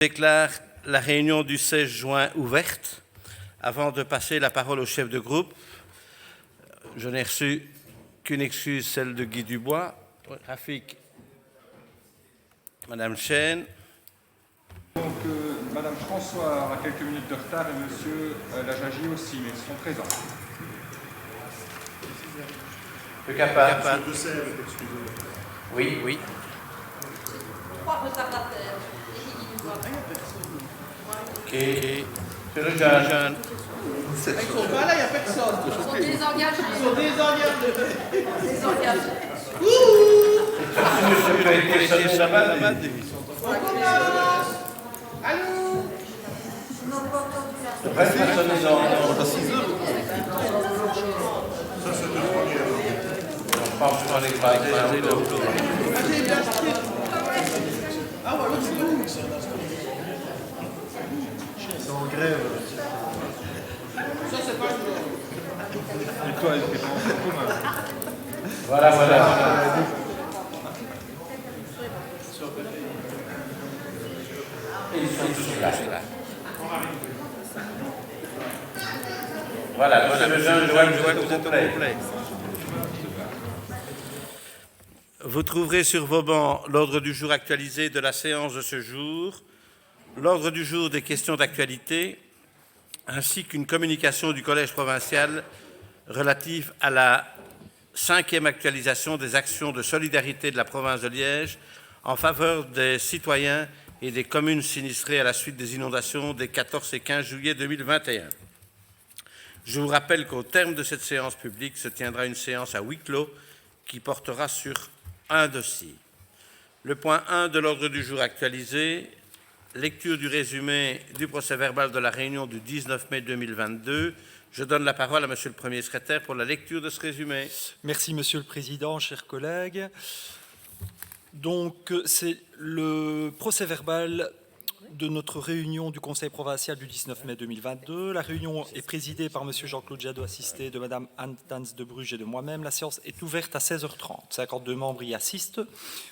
Je déclare la réunion du 16 juin ouverte. Avant de passer la parole au chef de groupe, je n'ai reçu qu'une excuse, celle de Guy Dubois. Rafik, Madame Chêne. Donc, Madame François a quelques minutes de retard et Monsieur Lajagi aussi, mais ils seront présents. Le capable. Monsieur de Sèvres, excusez-moi. Oui. 3 retardataires. Ok. C'est le jeune. Ils sont pas là, il n'y a personne. Ils sont désengagés. Ils sont désengagés. Désengagés. Monsieur peut être ça va. On commence. Allô? Personne n'est en. Ça, c'est le premier. Je pense qu'on est basé. J'ai bien inscrit. Ah ouais, l'autre c'est où? Ils sont en grève. Ça c'est pas une. Voilà. Ils sont tous là. Voilà, monsieur le jeune, je vois que vous êtes au complet. Vous trouverez sur vos bancs l'ordre du jour actualisé de la séance de ce jour, l'ordre du jour des questions d'actualité, ainsi qu'une communication du Collège provincial relative à la 5e actualisation des actions de solidarité de la province de Liège en faveur des citoyens et des communes sinistrées à la suite des inondations des 14 et 15 juillet 2021. Je vous rappelle qu'au terme de cette séance publique se tiendra une séance à huis clos qui portera sur un dossier. Le point 1 de l'ordre du jour actualisé, lecture du résumé du procès-verbal de la réunion du 19 mai 2022. Je donne la parole à Monsieur le Premier secrétaire pour la lecture de ce résumé. Merci Monsieur le Président, chers collègues. Donc, c'est le procès-verbal de notre réunion du Conseil provincial du 19 mai 2022. La réunion est présidée par Monsieur Jean-Claude Jadot, assisté de Madame Anne Tans de Bruges et de moi-même. La séance est ouverte à 16h30. 52 membres y assistent.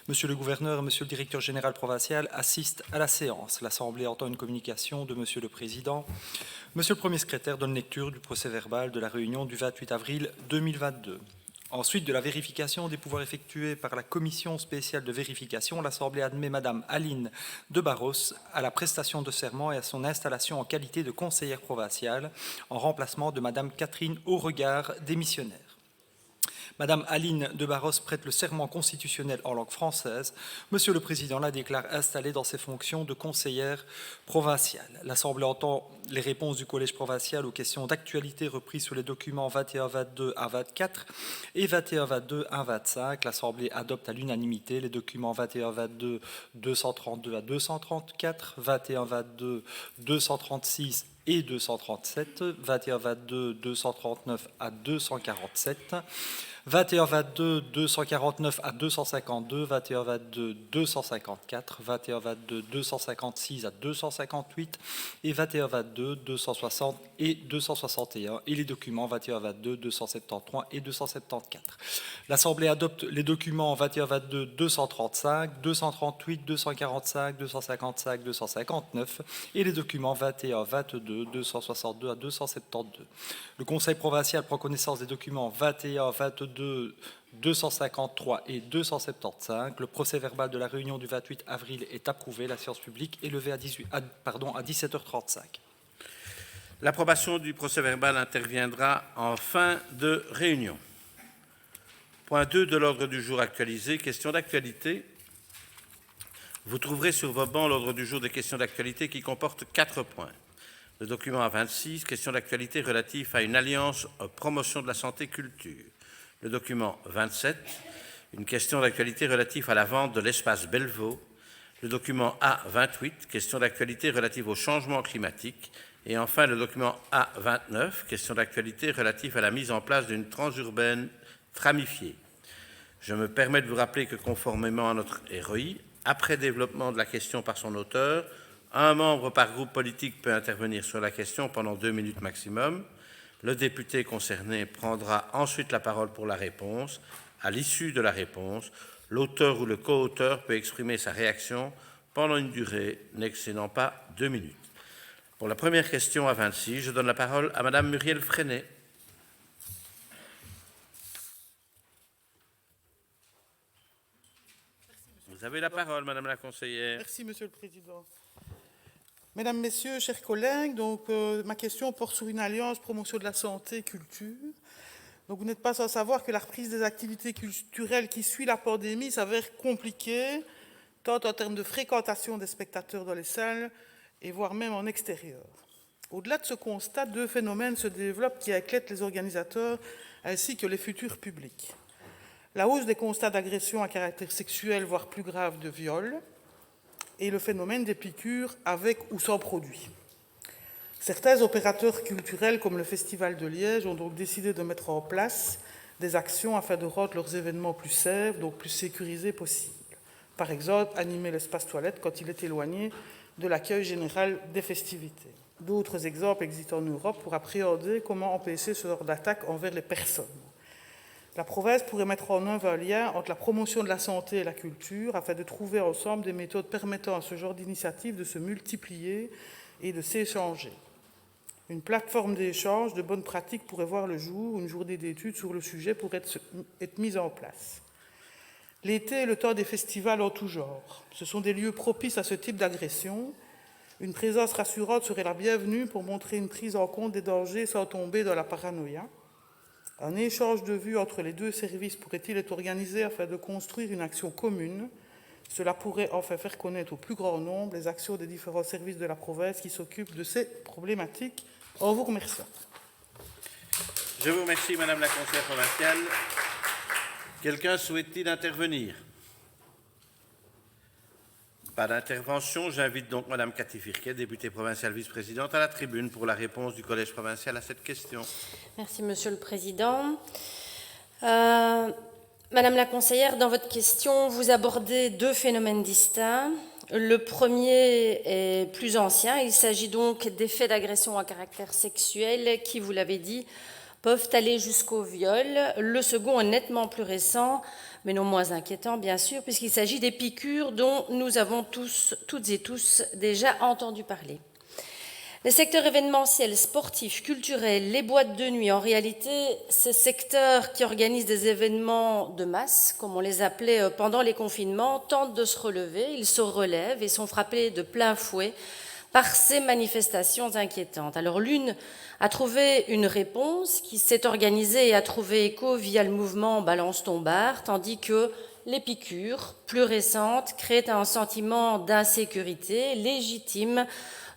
Monsieur le gouverneur et Monsieur le directeur général provincial assistent à la séance. L'Assemblée entend une communication de Monsieur le Président. Monsieur le Premier secrétaire donne lecture du procès-verbal de la réunion du 28 avril 2022. Ensuite, de la vérification des pouvoirs effectués par la commission spéciale de vérification, l'Assemblée admet Madame Aline de Barros à la prestation de serment et à son installation en qualité de conseillère provinciale en remplacement de Madame Catherine Auregard, démissionnaire. Madame Aline de Barros prête le serment constitutionnel en langue française. Monsieur le Président la déclare installée dans ses fonctions de conseillère provinciale. L'Assemblée entend les réponses du Collège provincial aux questions d'actualité reprises sur les documents 21-22 à 24 et 21-22 à 25. L'Assemblée adopte à l'unanimité les documents 21-22, 232 à 234, 21-22, 236 et 237, 21-22, 239 à 247, 21-22, 249 à 252, 21-22, 254, 21-22, 256 à 258 et 21-22, 260 et 261 et les documents 21-22, 273 et 274. L'Assemblée adopte les documents 21-22, 235, 238, 245, 255, 259 et les documents 21-22, 262 à 272. Le Conseil provincial prend connaissance des documents 21-22, 253 et 275. Le procès-verbal de la réunion du 28 avril est approuvé. La séance publique est levée à 17h35. L'approbation du procès-verbal interviendra en fin de réunion. Point 2 de l'ordre du jour actualisé, questions d'actualité. Vous trouverez sur vos bancs l'ordre du jour des questions d'actualité qui comporte 4 points. Le document A26, questions d'actualité relatif à une alliance promotion de la santé culture. Le document 27, une question d'actualité relative à la vente de l'espace Bellevaux. Le document A28, question d'actualité relative au changement climatique. Et enfin, le document A29, question d'actualité relative à la mise en place d'une transurbaine tramifiée. Je me permets de vous rappeler que conformément à notre ROI, après développement de la question par son auteur, un membre par groupe politique peut intervenir sur la question pendant 2 minutes maximum. Le député concerné prendra ensuite la parole pour la réponse. À l'issue de la réponse, l'auteur ou le co-auteur peut exprimer sa réaction pendant une durée n'excédant pas 2 minutes. Pour la première question à 26, je donne la parole à Madame Muriel Freinet. Vous avez la parole, Madame la conseillère. Merci, Monsieur le Président. Mesdames, Messieurs, chers collègues, donc, ma question porte sur une alliance promotion de la santé culture. Donc, vous n'êtes pas sans savoir que la reprise des activités culturelles qui suit la pandémie s'avère compliquée, tant en termes de fréquentation des spectateurs dans les salles, et voire même en extérieur. Au-delà de ce constat, deux phénomènes se développent qui inquiètent les organisateurs ainsi que les futurs publics. La hausse des constats d'agression à caractère sexuel, voire plus grave de viol, et le phénomène des piqûres avec ou sans produit. Certains opérateurs culturels, comme le Festival de Liège, ont donc décidé de mettre en place des actions afin de rendre leurs événements plus safe, donc plus sécurisés possible. Par exemple, animer l'espace toilette quand il est éloigné de l'accueil général des festivités. D'autres exemples existent en Europe pour appréhender comment empêcher ce genre d'attaque envers les personnes. La province pourrait mettre en œuvre un lien entre la promotion de la santé et la culture afin de trouver ensemble des méthodes permettant à ce genre d'initiative de se multiplier et de s'échanger. Une plateforme d'échange de bonnes pratiques pourrait voir le jour, une journée d'études sur le sujet pourrait être mise en place. L'été est le temps des festivals en tout genre. Ce sont des lieux propices à ce type d'agression. Une présence rassurante serait la bienvenue pour montrer une prise en compte des dangers sans tomber dans la paranoïa. Un échange de vues entre les deux services pourrait-il être organisé afin de construire une action commune? Cela pourrait enfin faire connaître au plus grand nombre les actions des différents services de la province qui s'occupent de ces problématiques. En vous remerciant. Je vous remercie, Madame la conseillère provinciale. Quelqu'un souhaite-t-il intervenir? Pas d'intervention. J'invite donc Madame Cathy Firquet, députée provinciale vice-présidente, à la tribune pour la réponse du Collège provincial à cette question. Merci, Monsieur le Président. Madame la conseillère, dans votre question, vous abordez deux phénomènes distincts. Le premier est plus ancien. Il s'agit donc des faits d'agression à caractère sexuel qui, vous l'avez dit, peuvent aller jusqu'au viol. Le second est nettement plus récent, mais non moins inquiétant, bien sûr, puisqu'il s'agit des piqûres dont nous avons toutes et tous déjà entendu parler. Les secteurs événementiels, sportifs, culturels, les boîtes de nuit, en réalité, ces secteurs qui organisent des événements de masse, comme on les appelait pendant les confinements, tentent de se relever, ils se relèvent et sont frappés de plein fouet par ces manifestations inquiétantes. Alors l'une a trouvé une réponse qui s'est organisée et a trouvé écho via le mouvement Balance ton bar, tandis que les piqûres, plus récentes, créent un sentiment d'insécurité légitime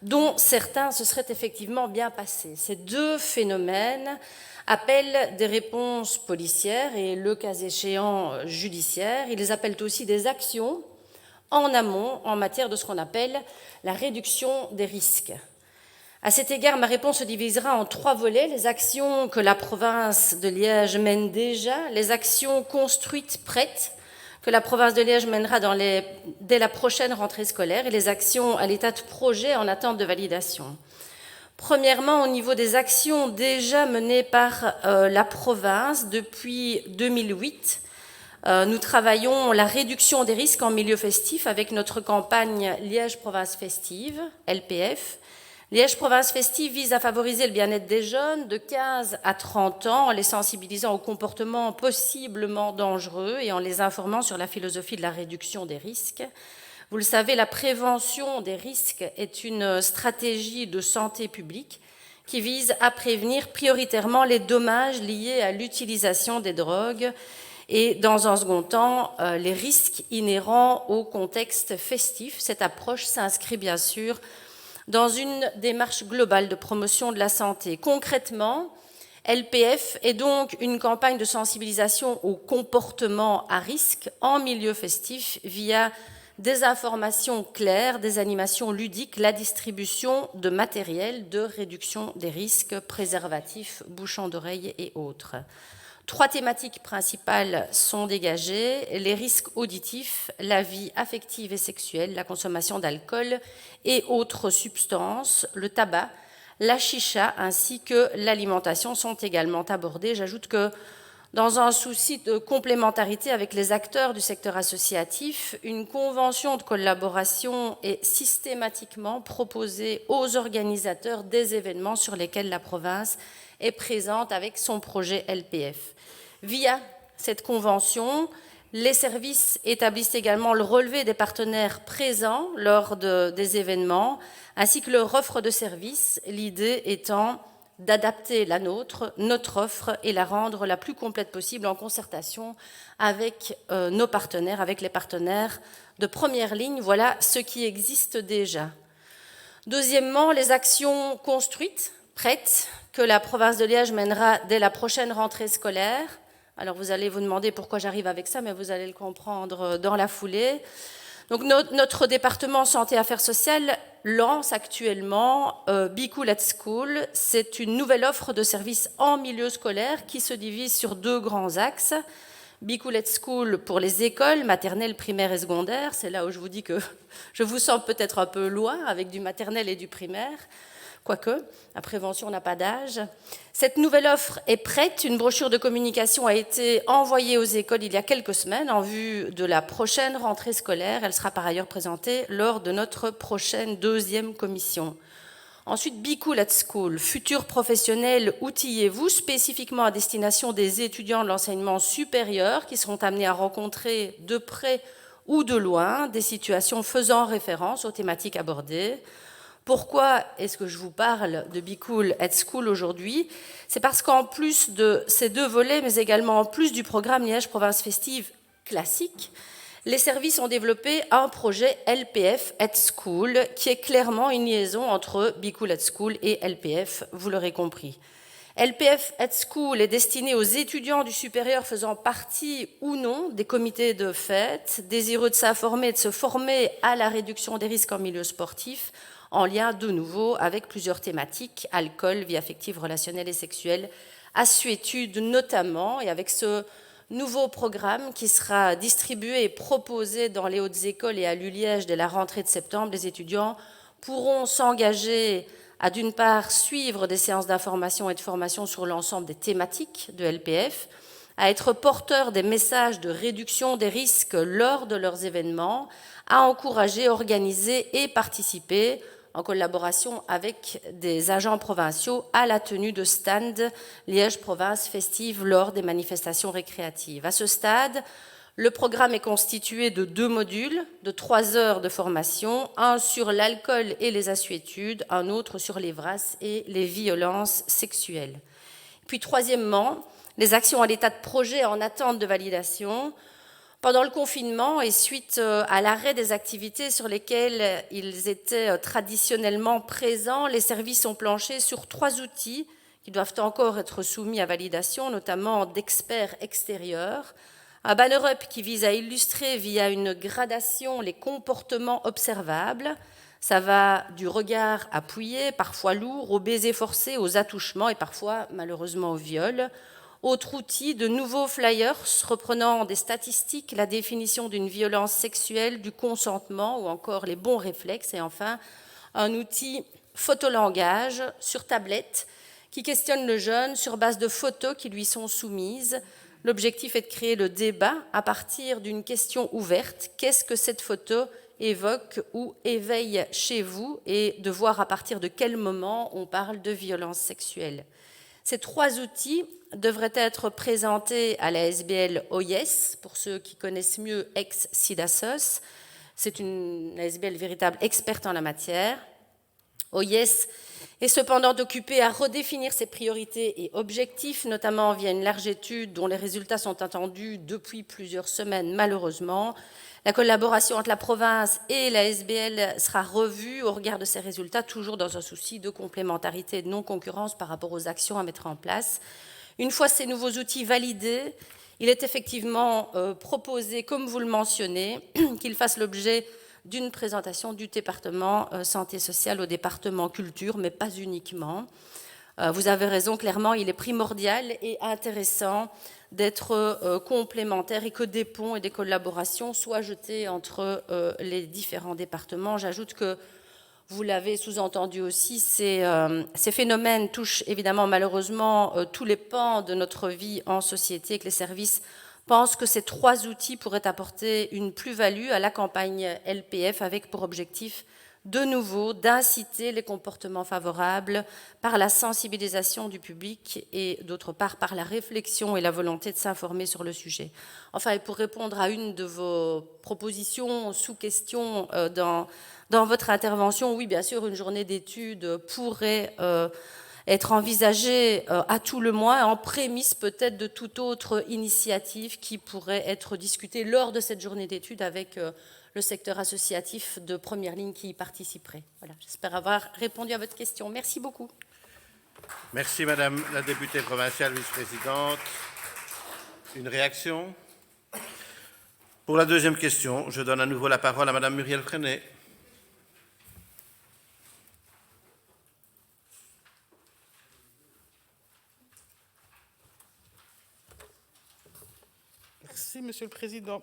dont certains se seraient effectivement bien passés. Ces deux phénomènes appellent des réponses policières et, le cas échéant, judiciaires. Ils appellent aussi des actions en amont en matière de ce qu'on appelle la réduction des risques. À cet égard, ma réponse se divisera en trois volets. Les actions que la province de Liège mène déjà, les actions construites, prêtes, que la province de Liège mènera dès la prochaine rentrée scolaire, et les actions à l'état de projet en attente de validation. Premièrement, au niveau des actions déjà menées par la province depuis 2008, nous travaillons la réduction des risques en milieu festif avec notre campagne Liège Province Festive, LPF. Liège Province Festive vise à favoriser le bien-être des jeunes de 15 à 30 ans en les sensibilisant aux comportements possiblement dangereux et en les informant sur la philosophie de la réduction des risques. Vous le savez, la prévention des risques est une stratégie de santé publique qui vise à prévenir prioritairement les dommages liés à l'utilisation des drogues et, dans un second temps, les risques inhérents au contexte festif. Cette approche s'inscrit bien sûr dans une démarche globale de promotion de la santé. Concrètement, LPF est donc une campagne de sensibilisation au comportement à risque en milieu festif via des informations claires, des animations ludiques, la distribution de matériel de réduction des risques, préservatifs, bouchons d'oreilles et autres. Trois thématiques principales sont dégagées: les risques auditifs, la vie affective et sexuelle, la consommation d'alcool et autres substances, le tabac, la chicha ainsi que l'alimentation sont également abordées. J'ajoute que Dans un souci de complémentarité avec les acteurs du secteur associatif, une convention de collaboration est systématiquement proposée aux organisateurs des événements sur lesquels la province est présente avec son projet LPF. Via cette convention, les services établissent également le relevé des partenaires présents lors des événements, ainsi que leur offre de services, l'idée étant d'adapter notre offre et la rendre la plus complète possible en concertation avec nos partenaires, avec les partenaires de première ligne. Voilà ce qui existe déjà. Deuxièmement, les actions construites, prêtes, que la province de Liège mènera dès la prochaine rentrée scolaire. Alors vous allez vous demander pourquoi j'arrive avec ça, mais vous allez le comprendre dans la foulée. Donc notre département Santé et Affaires sociales lance actuellement Be Cool at School. C'est une nouvelle offre de services en milieu scolaire qui se divise sur 2 grands axes. Be Cool at School pour les écoles maternelles, primaires et secondaires. C'est là où je vous dis que je vous sens peut-être un peu loin avec du maternel et du primaire. Quoique, la prévention n'a pas d'âge. Cette nouvelle offre est prête. Une brochure de communication a été envoyée aux écoles il y a quelques semaines en vue de la prochaine rentrée scolaire. Elle sera par ailleurs présentée lors de notre prochaine 2e commission. Ensuite, Be Cool at School. Futurs professionnels, outillez-vous spécifiquement à destination des étudiants de l'enseignement supérieur qui seront amenés à rencontrer de près ou de loin des situations faisant référence aux thématiques abordées. Pourquoi est-ce que je vous parle de Be Cool at School aujourd'hui? C'est parce qu'en plus de ces 2 volets, mais également en plus du programme Liège Province Festive classique, les services ont développé un projet LPF at School qui est clairement une liaison entre Be Cool at School et LPF, vous l'aurez compris. LPF at School est destiné aux étudiants du supérieur faisant partie ou non des comités de fête, désireux de s'informer et de se former à la réduction des risques en milieu sportif, en lien de nouveau avec plusieurs thématiques, alcool, vie affective, relationnelle et sexuelle, assuétude notamment, et avec ce nouveau programme qui sera distribué et proposé dans les hautes écoles et à l'ULiège dès la rentrée de septembre, les étudiants pourront s'engager à d'une part suivre des séances d'information et de formation sur l'ensemble des thématiques de LPF, à être porteurs des messages de réduction des risques lors de leurs événements, à encourager, organiser et participer en collaboration avec des agents provinciaux à la tenue de stands Liège Province Festive lors des manifestations récréatives. À ce stade, le programme est constitué de 2 modules, de 3 heures de formation, un sur l'alcool et les assuétudes, un autre sur les VRAS et les violences sexuelles. Puis troisièmement, les actions à l'état de projet en attente de validation. Pendant le confinement et suite à l'arrêt des activités sur lesquelles ils étaient traditionnellement présents, les services ont planché sur 3 outils qui doivent encore être soumis à validation, notamment d'experts extérieurs. Un banner-up qui vise à illustrer via une gradation les comportements observables. Ça va du regard appuyé, parfois lourd, au baiser forcé, aux attouchements et parfois, malheureusement, au viol. Autre outil, de nouveaux flyers reprenant des statistiques, la définition d'une violence sexuelle, du consentement ou encore les bons réflexes. Et enfin, un outil photolangage sur tablette qui questionne le jeune sur base de photos qui lui sont soumises. L'objectif est de créer le débat à partir d'une question ouverte. Qu'est-ce que cette photo évoque ou éveille chez vous et de voir à partir de quel moment on parle de violence sexuelle. Ces 3 outils devraient être présentés à la SBL OIS, pour ceux qui connaissent mieux ex-SIDASOS. C'est une SBL véritable experte en la matière. OIS est cependant occupée à redéfinir ses priorités et objectifs, notamment via une large étude dont les résultats sont attendus depuis plusieurs semaines, malheureusement. La collaboration entre la province et la SBL sera revue au regard de ces résultats, toujours dans un souci de complémentarité et de non-concurrence par rapport aux actions à mettre en place. Une fois ces nouveaux outils validés, il est effectivement proposé, comme vous le mentionnez, qu'ils fassent l'objet d'une présentation du département santé sociale au département culture, mais pas uniquement. Vous avez raison, clairement, il est primordial et intéressant d'être complémentaires et que des ponts et des collaborations soient jetés entre les différents départements. J'ajoute que vous l'avez sous-entendu aussi, ces phénomènes touchent évidemment malheureusement tous les pans de notre vie en société et que les services pensent que ces 3 outils pourraient apporter une plus-value à la campagne LPF avec pour objectif de nouveau d'inciter les comportements favorables par la sensibilisation du public et d'autre part par la réflexion et la volonté de s'informer sur le sujet. Enfin, et pour répondre à une de vos propositions sous question dans votre intervention, oui, bien sûr, une journée d'études pourrait être envisagée à tout le moins, en prémisse peut-être de toute autre initiative qui pourrait être discutée lors de cette journée d'études avec le secteur associatif de première ligne qui y participerait. Voilà, j'espère avoir répondu à votre question. Merci beaucoup. Merci, Madame la députée provinciale vice-présidente. Une réaction? Pour la deuxième question, je donne à nouveau la parole à Madame Muriel Freinet. Merci, Monsieur le Président.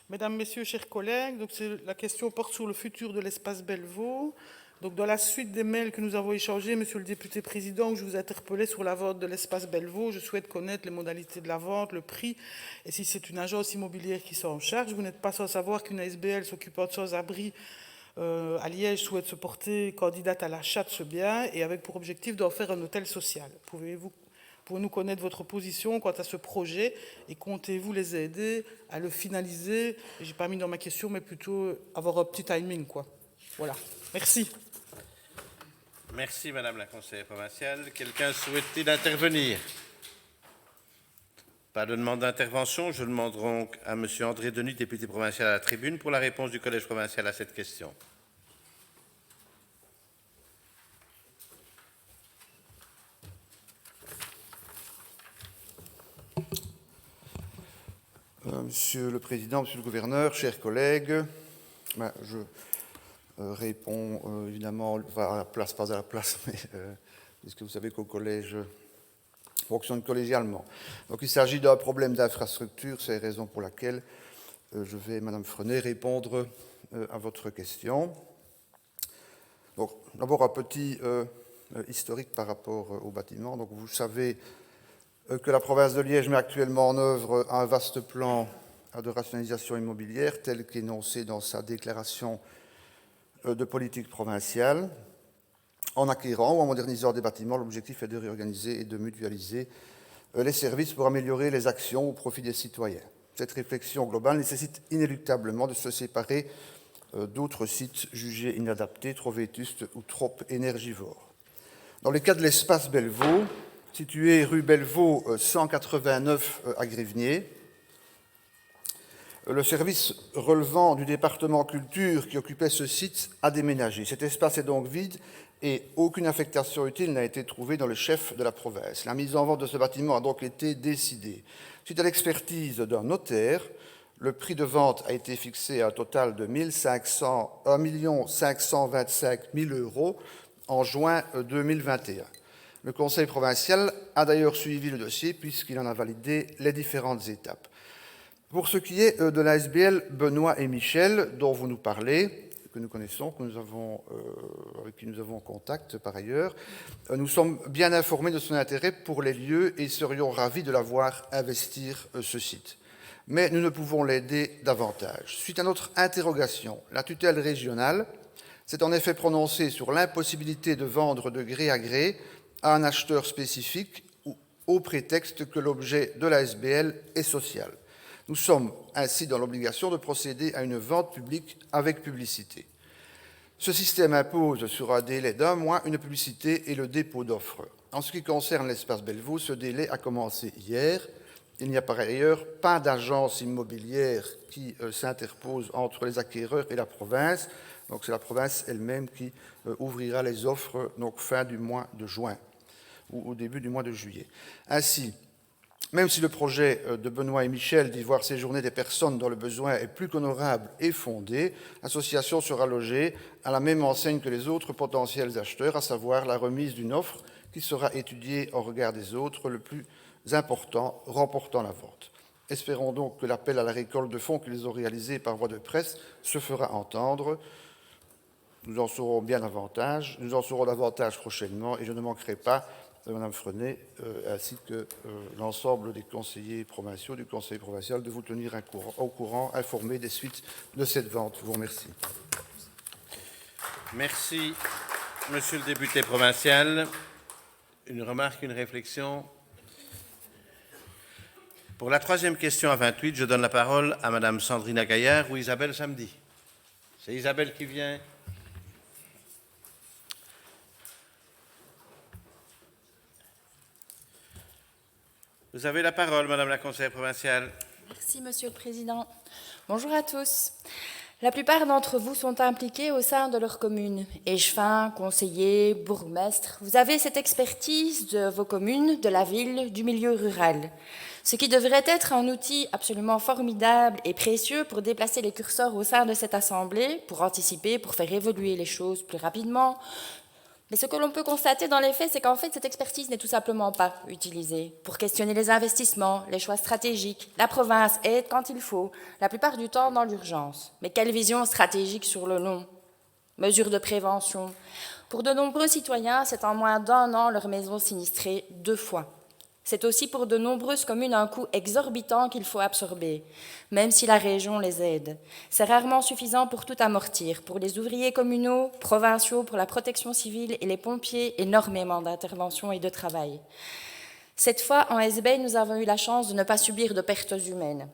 Mesdames, Messieurs, chers collègues, donc la question porte sur le futur de l'espace Bellevaux. Donc, dans la suite des mails que nous avons échangés, Monsieur le député président, je vous interpellais sur la vente de l'espace Bellevaux. Je souhaite connaître les modalités de la vente, le prix, et si c'est une agence immobilière qui s'en charge. Vous n'êtes pas sans savoir qu'une ASBL s'occupant de sans-abri à Liège souhaite se porter candidate à l'achat de ce bien et avec pour objectif d'en faire un hôtel social. Pouvez-nous connaître votre position quant à ce projet et comptez-vous les aider à le finaliser? Je n'ai pas mis dans ma question, mais plutôt avoir un petit timing, quoi. Voilà. Merci. Merci, Madame la conseillère provinciale. Quelqu'un souhaite-t-il intervenir? Pas de demande d'intervention. Je demande donc à Monsieur André Denis, député provincial à la tribune, pour la réponse du Collège provincial à cette question. Monsieur le Président, Monsieur le Gouverneur, chers collègues, je réponds évidemment à la place, pas à la place, mais puisque vous savez qu'au collège fonctionne collégialement. Donc il s'agit d'un problème d'infrastructure, c'est la raison pour laquelle je vais, Madame Freinet, répondre à votre question. Donc d'abord un petit historique par rapport au bâtiment. Donc vous savez que la province de Liège met actuellement en œuvre un vaste plan de rationalisation immobilière tel qu'énoncé dans sa déclaration de politique provinciale. En acquérant ou en modernisant des bâtiments, l'objectif est de réorganiser et de mutualiser les services pour améliorer les actions au profit des citoyens. Cette réflexion globale nécessite inéluctablement de se séparer d'autres sites jugés inadaptés, trop vétustes ou trop énergivores. Dans le cas de l'espace Bellevaux, situé rue Bellevaux 189 à Grivnier, le service relevant du département culture qui occupait ce site a déménagé. Cet espace est donc vide et aucune affectation utile n'a été trouvée dans le chef de la province. La mise en vente de ce bâtiment a donc été décidée. Suite à l'expertise d'un notaire, le prix de vente a été fixé à un total de 1 525 000 € en juin 2021. Le Conseil provincial a d'ailleurs suivi le dossier puisqu'il en a validé les différentes étapes. Pour ce qui est de l'ASBL Benoît et Michel, dont vous nous parlez, que nous connaissons, avec qui nous avons contact par ailleurs, nous sommes bien informés de son intérêt pour les lieux et serions ravis de la voir investir ce site. Mais nous ne pouvons l'aider davantage. Suite à notre interrogation, la tutelle régionale s'est en effet prononcée sur l'impossibilité de vendre de gré à gré à un acheteur spécifique au prétexte que l'objet de l'ASBL est social. Nous sommes ainsi dans l'obligation de procéder à une vente publique avec publicité. Ce système impose sur un délai d'1 mois une publicité et le dépôt d'offres. En ce qui concerne l'espace Bellevaux, ce délai a commencé hier. Il n'y a par ailleurs pas d'agence immobilière qui s'interpose entre les acquéreurs et la province. Donc c'est la province elle-même qui ouvrira les offres donc fin du mois de juin ou au début du mois de juillet. Ainsi, même si le projet de Benoît et Michel d'y voir séjourner des personnes dont le besoin est plus qu'honorable et fondé, l'association sera logée à la même enseigne que les autres potentiels acheteurs, à savoir la remise d'une offre qui sera étudiée au regard des autres, le plus important remportant la vente. Espérons donc que l'appel à la récolte de fonds qu'ils ont réalisé par voie de presse se fera entendre. Nous en saurons bien davantage. Nous en saurons davantage prochainement et je ne manquerai pas, Madame Frenet, ainsi que l'ensemble des conseillers provinciaux du Conseil provincial, de vous tenir au courant, informés des suites de cette vente. Je vous remercie. Merci, Monsieur le député provincial. Une remarque, une réflexion? Pour la troisième question à 28, je donne la parole à Madame Sandrina Gaillard ou Isabelle Samedi. C'est Isabelle qui vient. Vous avez la parole, Madame la conseillère provinciale. Merci, Monsieur le Président. Bonjour à tous. La plupart d'entre vous sont impliqués au sein de leur commune. Échevins, conseillers, bourgmestres, vous avez cette expertise de vos communes, de la ville, du milieu rural. Ce qui devrait être un outil absolument formidable et précieux pour déplacer les curseurs au sein de cette assemblée, pour anticiper, pour faire évoluer les choses plus rapidement. Mais ce que l'on peut constater dans les faits, c'est qu'en fait, cette expertise n'est tout simplement pas utilisée pour questionner les investissements, les choix stratégiques. La province aide quand il faut, la plupart du temps dans l'urgence. Mais quelle vision stratégique sur le long? Mesures de prévention. Pour de nombreux citoyens, c'est en moins d'1 an leur maison sinistrée 2 fois. C'est aussi pour de nombreuses communes un coût exorbitant qu'il faut absorber, même si la région les aide. C'est rarement suffisant pour tout amortir. Pour les ouvriers communaux, provinciaux, pour la protection civile et les pompiers, énormément d'interventions et de travail. Cette fois, en SB, nous avons eu la chance de ne pas subir de pertes humaines.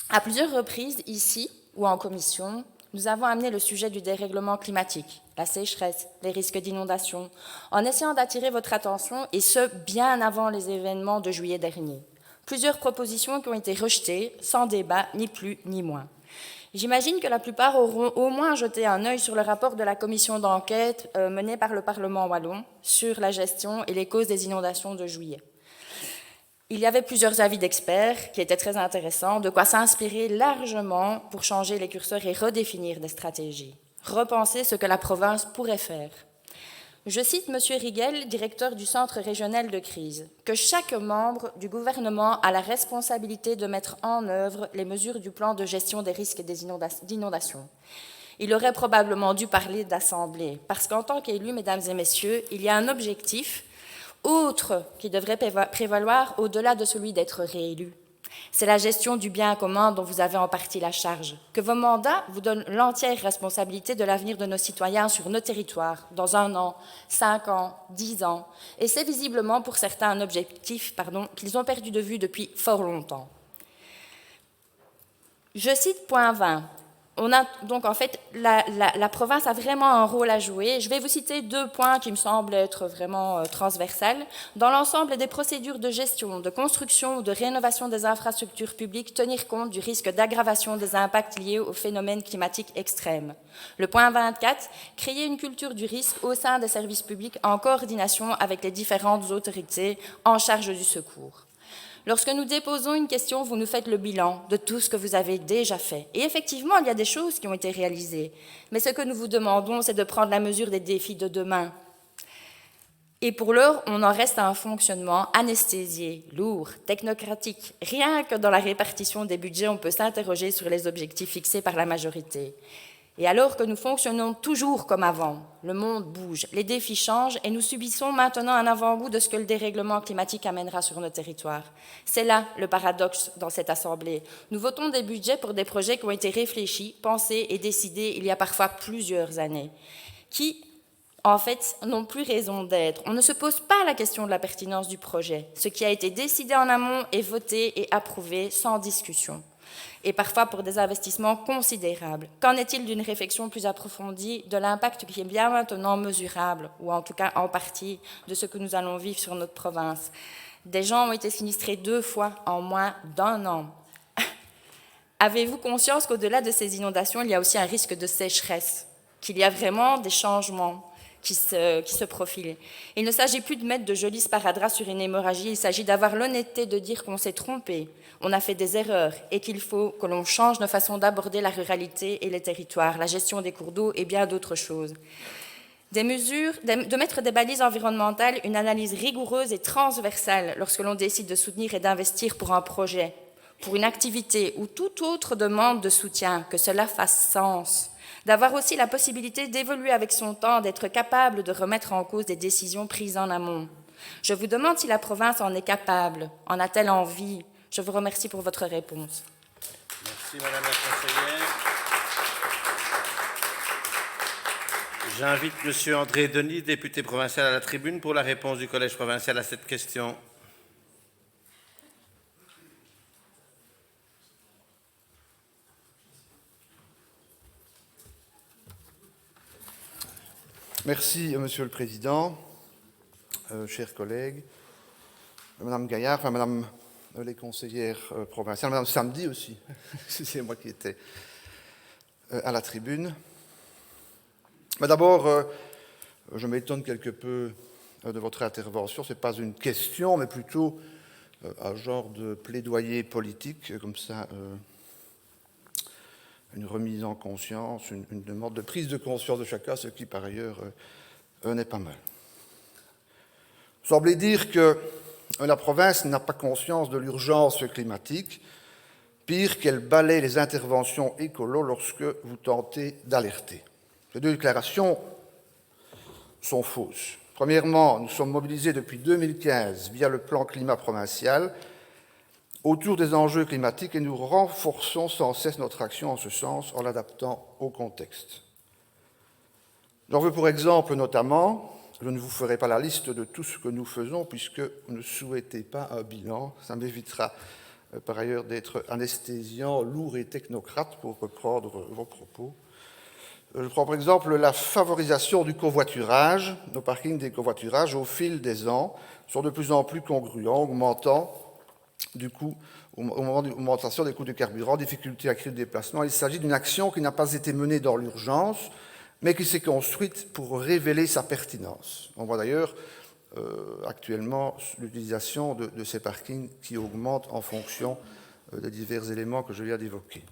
À plusieurs reprises, ici ou en commission, nous avons amené le sujet du dérèglement climatique, la sécheresse, les risques d'inondation, en essayant d'attirer votre attention, et ce, bien avant les événements de juillet dernier. Plusieurs propositions qui ont été rejetées, sans débat, ni plus ni moins. J'imagine que la plupart auront au moins jeté un œil sur le rapport de la commission d'enquête menée par le Parlement wallon sur la gestion et les causes des inondations de juillet. Il y avait plusieurs avis d'experts qui étaient très intéressants, de quoi s'inspirer largement pour changer les curseurs et redéfinir des stratégies, repenser ce que la province pourrait faire. Je cite M. Rigel, directeur du Centre régional de crise, que chaque membre du gouvernement a la responsabilité de mettre en œuvre les mesures du plan de gestion des risques d'inondation. Il aurait probablement dû parler d'assemblée, parce qu'en tant qu'élu, mesdames et messieurs, il y a un objectif autre qui devrait prévaloir au-delà de celui d'être réélu. C'est la gestion du bien commun dont vous avez en partie la charge. Que vos mandats vous donnent l'entière responsabilité de l'avenir de nos citoyens sur nos territoires, dans 1 an, 5 ans, 10 ans. Et c'est visiblement pour certains un objectif qu'ils ont perdu de vue depuis fort longtemps. Je cite point 20. On a donc en fait, la province a vraiment un rôle à jouer. Je vais vous citer 2 points qui me semblent être vraiment transversales. Dans l'ensemble des procédures de gestion, de construction ou de rénovation des infrastructures publiques, tenir compte du risque d'aggravation des impacts liés aux phénomènes climatiques extrêmes. Le point 24, créer une culture du risque au sein des services publics en coordination avec les différentes autorités en charge du secours. Lorsque nous déposons une question, vous nous faites le bilan de tout ce que vous avez déjà fait. Et effectivement, il y a des choses qui ont été réalisées. Mais ce que nous vous demandons, c'est de prendre la mesure des défis de demain. Et pour l'heure, on en reste à un fonctionnement anesthésié, lourd, technocratique. Rien que dans la répartition des budgets, on peut s'interroger sur les objectifs fixés par la majorité. Et alors que nous fonctionnons toujours comme avant, le monde bouge, les défis changent et nous subissons maintenant un avant-goût de ce que le dérèglement climatique amènera sur nos territoires. C'est là le paradoxe dans cette Assemblée. Nous votons des budgets pour des projets qui ont été réfléchis, pensés et décidés il y a parfois plusieurs années, qui, en fait, n'ont plus raison d'être. On ne se pose pas la question de la pertinence du projet. Ce qui a été décidé en amont est voté et approuvé sans discussion, et parfois pour des investissements considérables. Qu'en est-il d'une réflexion plus approfondie de l'impact qui est bien maintenant mesurable, ou en tout cas en partie, de ce que nous allons vivre sur notre province? Des gens ont été sinistrés 2 fois en moins d'1 an. Avez-vous conscience qu'au-delà de ces inondations, il y a aussi un risque de sécheresse, qu'il y a vraiment des changements qui se profilent? Il ne s'agit plus de mettre de jolis sparadraps sur une hémorragie, il s'agit d'avoir l'honnêteté de dire qu'on s'est trompé, on a fait des erreurs et qu'il faut que l'on change nos façons d'aborder la ruralité et les territoires, la gestion des cours d'eau et bien d'autres choses. De mettre des balises environnementales, une analyse rigoureuse et transversale lorsque l'on décide de soutenir et d'investir pour un projet, pour une activité ou toute autre demande de soutien, que cela fasse sens. d'avoir aussi la possibilité d'évoluer avec son temps, d'être capable de remettre en cause des décisions prises en amont. Je vous demande si la province en est capable, en a-t-elle envie? Je vous remercie pour votre réponse. Merci, Madame la conseillère. J'invite M. André Denis, député provincial, à la tribune pour la réponse du Collège provincial à cette question. Merci, Monsieur le Président, chers collègues, Madame Gaillard, enfin Madame les conseillères provinciales, Madame Samedi aussi, c'est moi qui étais à la tribune. Mais d'abord, je m'étonne quelque peu de votre intervention. Ce n'est pas une question, mais plutôt un genre de plaidoyer politique, comme ça, une remise en conscience, une demande de prise de conscience de chacun, ce qui, par ailleurs, n'est pas mal. Vous semblez dire que la province n'a pas conscience de l'urgence climatique, pire qu'elle balaie les interventions écolo lorsque vous tentez d'alerter. Ces deux déclarations sont fausses. Premièrement, nous sommes mobilisés depuis 2015 via le plan climat provincial autour des enjeux climatiques et nous renforçons sans cesse notre action en ce sens en l'adaptant au contexte. J'en veux pour exemple notamment, je ne vous ferai pas la liste de tout ce que nous faisons puisque vous ne souhaitez pas un bilan, ça m'évitera par ailleurs d'être anesthésiant, lourd et technocrate pour reprendre vos propos. Je prends par exemple la favorisation du covoiturage. Nos parkings des covoiturages au fil des ans sont de plus en plus congruents, augmentant du coup, au moment de l'augmentation des coûts de carburant, difficultés accrues de déplacement. Il s'agit d'une action qui n'a pas été menée dans l'urgence, mais qui s'est construite pour révéler sa pertinence. On voit d'ailleurs actuellement l'utilisation de ces parkings qui augmente en fonction des divers éléments que je viens d'évoquer.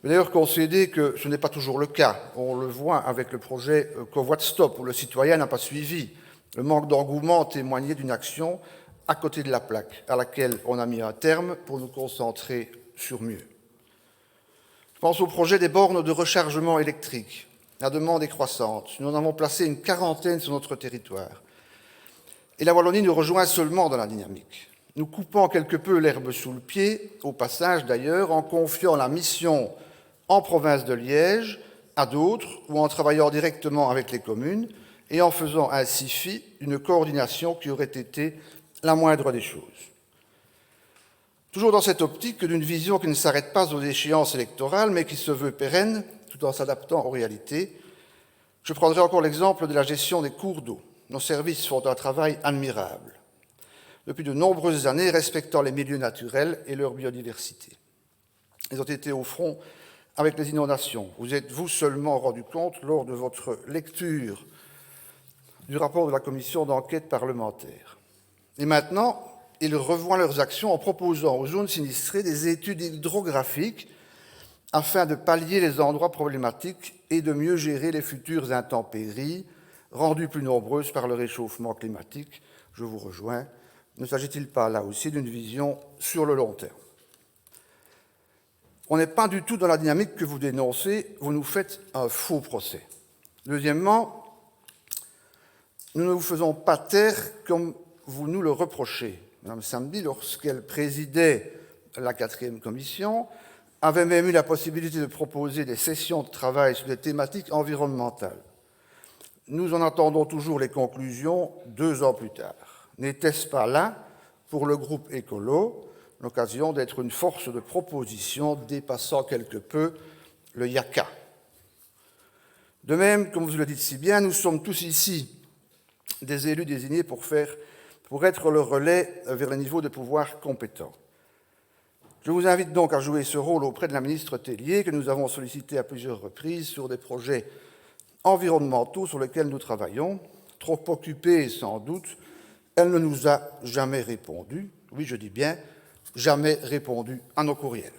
Mais d'ailleurs, concédez que ce n'est pas toujours le cas. On le voit avec le projet Covoit Stop, où le citoyen n'a pas suivi. Le manque d'engouement témoignait d'une action à côté de la plaque, à laquelle on a mis un terme pour nous concentrer sur mieux. Je pense au projet des bornes de rechargement électrique. La demande est croissante. Nous en avons placé une quarantaine sur notre territoire. Et la Wallonie nous rejoint seulement dans la dynamique. Nous coupons quelque peu l'herbe sous le pied, au passage d'ailleurs, en confiant la mission en province de Liège à d'autres ou en travaillant directement avec les communes et en faisant ainsi fi d'une coordination qui aurait été la moindre des choses. Toujours dans cette optique d'une vision qui ne s'arrête pas aux échéances électorales, mais qui se veut pérenne, tout en s'adaptant aux réalités, je prendrai encore l'exemple de la gestion des cours d'eau. Nos services font un travail admirable, depuis de nombreuses années, respectant les milieux naturels et leur biodiversité. Ils ont été au front avec les inondations. Vous êtes-vous seulement rendu compte lors de votre lecture du rapport de la commission d'enquête parlementaire. Et maintenant, ils revoient leurs actions en proposant aux zones sinistrées des études hydrographiques afin de pallier les endroits problématiques et de mieux gérer les futures intempéries rendues plus nombreuses par le réchauffement climatique. Je vous rejoins. Ne s'agit-il pas là aussi d'une vision sur le long terme? On n'est pas du tout dans la dynamique que vous dénoncez, vous nous faites un faux procès. Deuxièmement, nous ne vous faisons pas taire comme vous nous le reprochez. Mme Samedi, lorsqu'elle présidait la 4e commission, avait même eu la possibilité de proposer des sessions de travail sur des thématiques environnementales. Nous en attendons toujours les conclusions 2 ans plus tard. N'était-ce pas là, pour le groupe écolo, l'occasion d'être une force de proposition dépassant quelque peu le yaka? De même, comme vous le dites si bien, nous sommes tous ici des élus désignés pour être le relais vers les niveaux de pouvoir compétents. Je vous invite donc à jouer ce rôle auprès de la ministre Tellier, que nous avons sollicité à plusieurs reprises sur des projets environnementaux sur lesquels nous travaillons. Trop occupée sans doute, elle ne nous a jamais répondu. Oui, je dis bien, jamais répondu à nos courriels.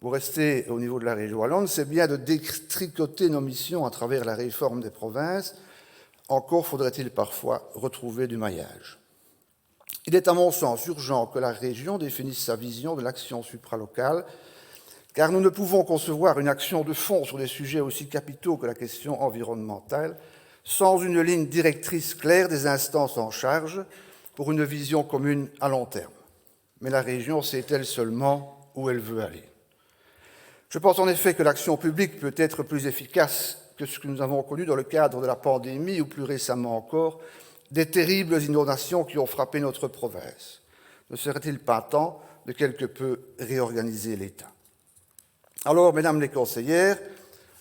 Vous restez au niveau de la région wallonne, c'est bien de détricoter nos missions à travers la réforme des provinces. Encore faudrait-il parfois retrouver du maillage. Il est à mon sens urgent que la région définisse sa vision de l'action supralocale car nous ne pouvons concevoir une action de fond sur des sujets aussi capitaux que la question environnementale sans une ligne directrice claire des instances en charge pour une vision commune à long terme. Mais la région sait-elle seulement où elle veut aller? Je pense en effet que l'action publique peut être plus efficace que ce que nous avons connu dans le cadre de la pandémie ou plus récemment encore des terribles inondations qui ont frappé notre province. Ne serait-il pas temps de quelque peu réorganiser l'État? Alors, mesdames les conseillères,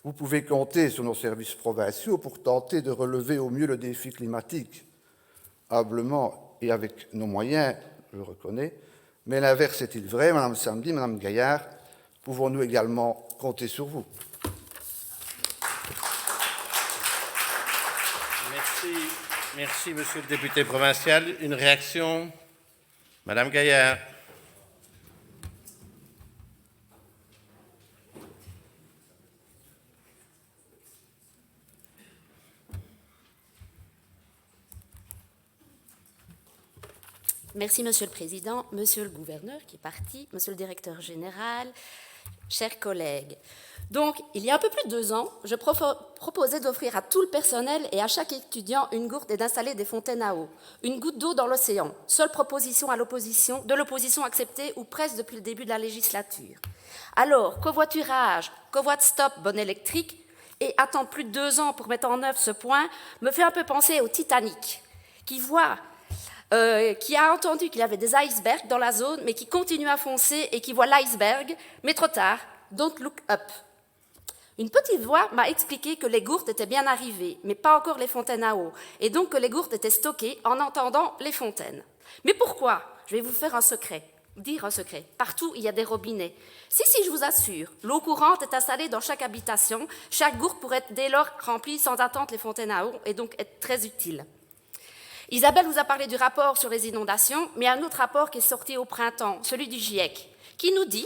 vous pouvez compter sur nos services provinciaux pour tenter de relever au mieux le défi climatique, humblement et avec nos moyens, je le reconnais, mais l'inverse est-il vrai, Madame Samedi, Madame Gaillard, pouvons-nous également compter sur vous? Merci, Monsieur le député provincial. Une réaction, Madame Gaillard. Merci, Monsieur le Président, Monsieur le Gouverneur qui est parti, Monsieur le Directeur Général, chers collègues. Donc, il y a un peu plus de 2 ans, je proposais d'offrir à tout le personnel et à chaque étudiant une gourde et d'installer des fontaines à eau. Une goutte d'eau dans l'océan. Seule proposition de l'opposition acceptée ou presque depuis le début de la législature. Alors, covoiturage, covoit-stop, bonne électrique, et attendre plus de 2 ans pour mettre en œuvre ce point, me fait un peu penser au Titanic, qui a entendu qu'il y avait des icebergs dans la zone, mais qui continue à foncer et qui voit l'iceberg, mais trop tard, don't look up. Une petite voix m'a expliqué que les gourdes étaient bien arrivées, mais pas encore les fontaines à eau, et donc que les gourdes étaient stockées en entendant les fontaines. Mais pourquoi? Je vais vous faire dire un secret. Partout, il y a des robinets. Si, je vous assure, l'eau courante est installée dans chaque habitation, chaque gourde pourrait être dès lors remplie sans attendre les fontaines à eau, et donc être très utile. Isabelle vous a parlé du rapport sur les inondations, mais il y a un autre rapport qui est sorti au printemps, celui du GIEC, qui nous dit,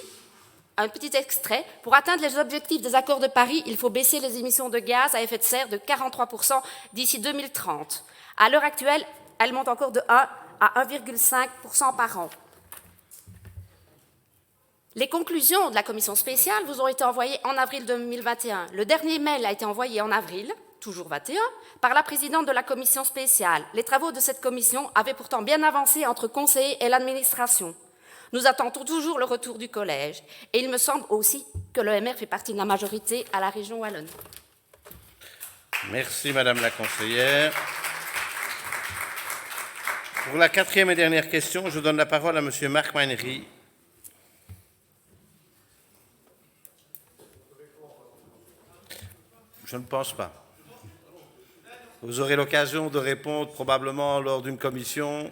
un petit extrait, pour atteindre les objectifs des accords de Paris, il faut baisser les émissions de gaz à effet de serre de 43% d'ici 2030. À l'heure actuelle, elles montent encore de 1 à 1,5% par an. Les conclusions de la commission spéciale vous ont été envoyées en avril 2021. Le dernier mail a été envoyé en avril, toujours 21, par la présidente de la commission spéciale. Les travaux de cette commission avaient pourtant bien avancé entre conseillers et l'administration. Nous attendons toujours le retour du collège. Et il me semble aussi que l'EMR fait partie de la majorité à la région wallonne. Merci, Madame la conseillère. Pour la 4e et dernière question, je donne la parole à Monsieur Marc Meinery. Je ne pense pas. Vous aurez l'occasion de répondre probablement lors d'une commission.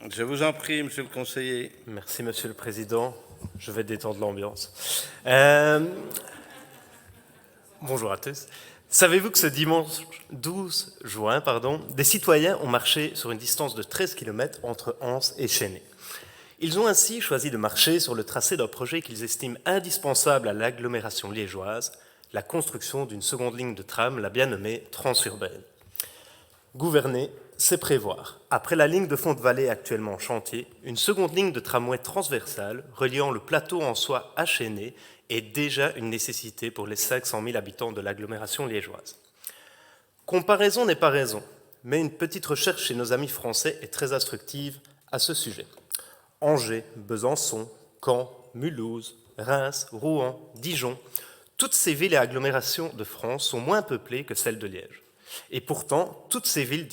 Je vous en prie, Monsieur le conseiller. Merci, Monsieur le Président. Je vais détendre l'ambiance. Bonjour à tous. Savez-vous que ce dimanche 12 juin, des citoyens ont marché sur une distance de 13 km entre Anse et Chênay. Ils ont ainsi choisi de marcher sur le tracé d'un projet qu'ils estiment indispensable à l'agglomération liégeoise, la construction d'une seconde ligne de tram, la bien nommée transurbaine. Gouverner, c'est prévoir, après la ligne de fond de vallée actuellement en chantier, une seconde ligne de tramway transversale reliant le plateau en soi à Chênay est déjà une nécessité pour les 500 000 habitants de l'agglomération liégeoise. Comparaison n'est pas raison, mais une petite recherche chez nos amis français est très instructive à ce sujet. Angers, Besançon, Caen, Mulhouse, Reims, Rouen, Dijon, toutes ces villes et agglomérations de France sont moins peuplées que celles de Liège. Et pourtant, toutes ces villes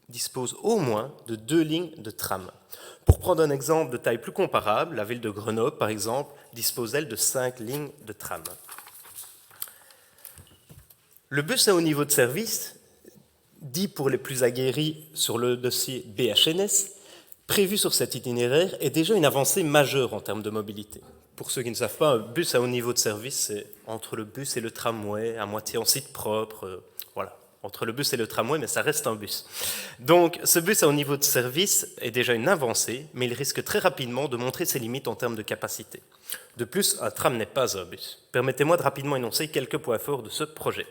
disposent au moins de 2 lignes de tram. Pour prendre un exemple de taille plus comparable, la ville de Grenoble, par exemple, dispose, elle, de 5 lignes de tram. Le bus à haut niveau de service, dit pour les plus aguerris sur le dossier BHNS, prévu sur cet itinéraire, est déjà une avancée majeure en termes de mobilité. Pour ceux qui ne savent pas, un bus à haut niveau de service, c'est entre le bus et le tramway, à moitié en site propre, voilà. Entre le bus et le tramway, mais ça reste un bus. Donc, ce bus à haut niveau de service est déjà une avancée, mais il risque très rapidement de montrer ses limites en termes de capacité. De plus, un tram n'est pas un bus. Permettez-moi de rapidement énoncer quelques points forts de ce projet.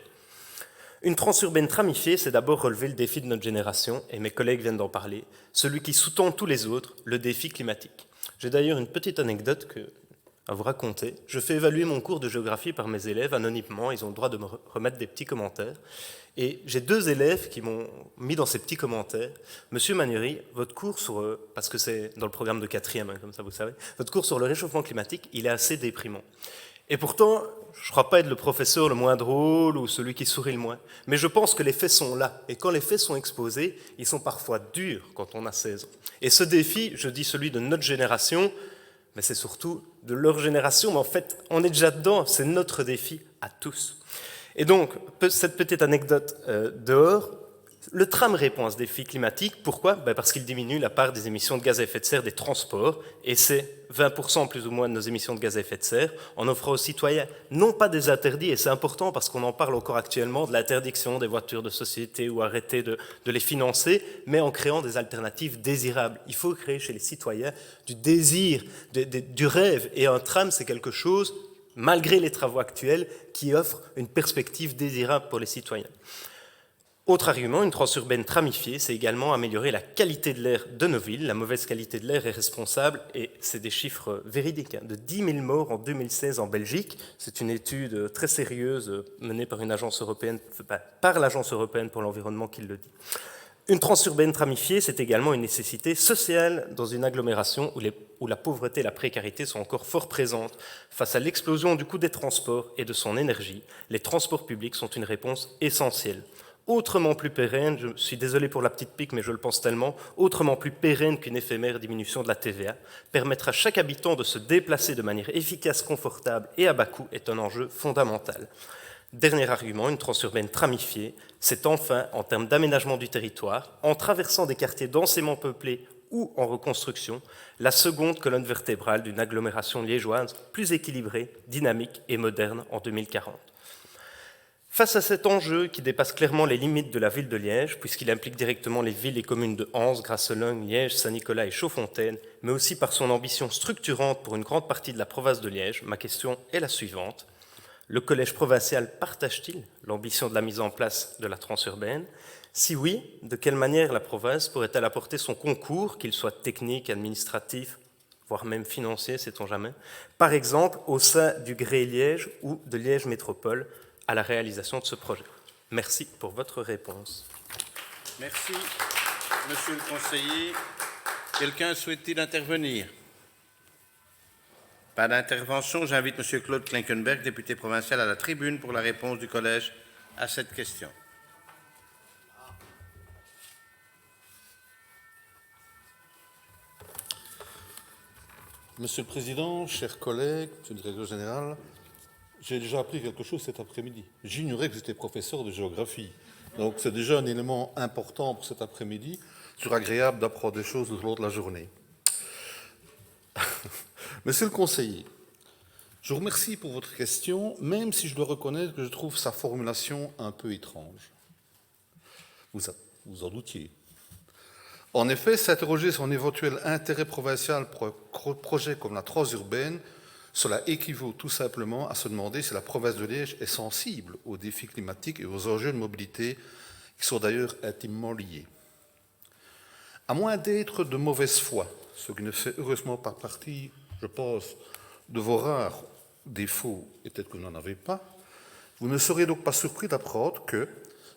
Une transurbaine tramifiée, c'est d'abord relever le défi de notre génération, et mes collègues viennent d'en parler, celui qui sous-tend tous les autres, le défi climatique. J'ai d'ailleurs une petite anecdote que à vous raconter. Je fais évaluer mon cours de géographie par mes élèves anonymement. Ils ont le droit de me remettre des petits commentaires. Et j'ai 2 élèves qui m'ont mis dans ces petits commentaires. Monsieur Manury, votre cours sur, parce que c'est dans le programme de 4e, hein, comme ça vous savez, votre cours sur le réchauffement climatique, il est assez déprimant. Et pourtant, je ne crois pas être le professeur le moins drôle ou celui qui sourit le moins. Mais je pense que les faits sont là. Et quand les faits sont exposés, ils sont parfois durs quand on a 16 ans. Et ce défi, je dis celui de notre génération, mais c'est surtout de leur génération. Mais en fait, on est déjà dedans. C'est notre défi à tous. Et donc, cette petite anecdote dehors, le tram répond à ce défi climatique. Pourquoi ? Parce qu'il diminue la part des émissions de gaz à effet de serre des transports, et c'est 20% plus ou moins de nos émissions de gaz à effet de serre, en offrant aux citoyens non pas des interdits, et c'est important parce qu'on en parle encore actuellement, de l'interdiction des voitures de société ou arrêter de les financer, mais en créant des alternatives désirables. Il faut créer chez les citoyens du désir, du rêve, et un tram, c'est quelque chose, malgré les travaux actuels, qui offre une perspective désirable pour les citoyens. Autre argument, une transurbaine tramifiée, c'est également améliorer la qualité de l'air de nos villes. La mauvaise qualité de l'air est responsable, et c'est des chiffres véridiques, de 10 000 morts en 2016 en Belgique. C'est une étude très sérieuse menée par l'Agence européenne pour l'environnement qui le dit. Une transurbaine tramifiée, c'est également une nécessité sociale dans une agglomération où la pauvreté et la précarité sont encore fort présentes. Face à l'explosion du coût des transports et de son énergie, les transports publics sont une réponse essentielle. Autrement plus pérenne, je suis désolé pour la petite pique, mais je le pense tellement, autrement plus pérenne qu'une éphémère diminution de la TVA, permettre à chaque habitant de se déplacer de manière efficace, confortable et à bas coût est un enjeu fondamental. Dernier argument, une transurbaine tramifiée, c'est enfin, en termes d'aménagement du territoire, en traversant des quartiers densément peuplés ou en reconstruction, la seconde colonne vertébrale d'une agglomération liégeoise plus équilibrée, dynamique et moderne en 2040. Face à cet enjeu qui dépasse clairement les limites de la ville de Liège, puisqu'il implique directement les villes et communes de Anse, Grasseleugne, Liège, Saint-Nicolas et Chaudfontaine, mais aussi par son ambition structurante pour une grande partie de la province de Liège, ma question est la suivante. Le collège provincial partage-t-il l'ambition de la mise en place de la transurbaine ? Si oui, de quelle manière la province pourrait-elle apporter son concours, qu'il soit technique, administratif, voire même financier, sait-on jamais, par exemple au sein du GRE Liège ou de Liège Métropole, à la réalisation de ce projet. Merci pour votre réponse. Merci, monsieur le conseiller. Quelqu'un souhaite-t-il intervenir ? Pas d'intervention. J'invite monsieur Claude Klinkenberg, député provincial, à la tribune pour la réponse du collège à cette question. Monsieur le Président, chers collègues, Monsieur le Directeur général, j'ai déjà appris quelque chose cet après-midi. J'ignorais que j'étais professeur de géographie. Donc c'est déjà un élément important pour cet après-midi. C'est toujours agréable d'apprendre des choses tout au long de la journée. Monsieur le conseiller, je vous remercie pour votre question, même si je dois reconnaître que je trouve sa formulation un peu étrange. Vous en doutiez. En effet, s'interroger sur un éventuel intérêt provincial pour un projet comme la transurbaine, cela équivaut tout simplement à se demander si la province de Liège est sensible aux défis climatiques et aux enjeux de mobilité, qui sont d'ailleurs intimement liés. À moins d'être de mauvaise foi, ce qui ne fait heureusement pas partie, je pense, de vos rares défauts, et peut-être que vous n'en avez pas, vous ne serez donc pas surpris d'apprendre que,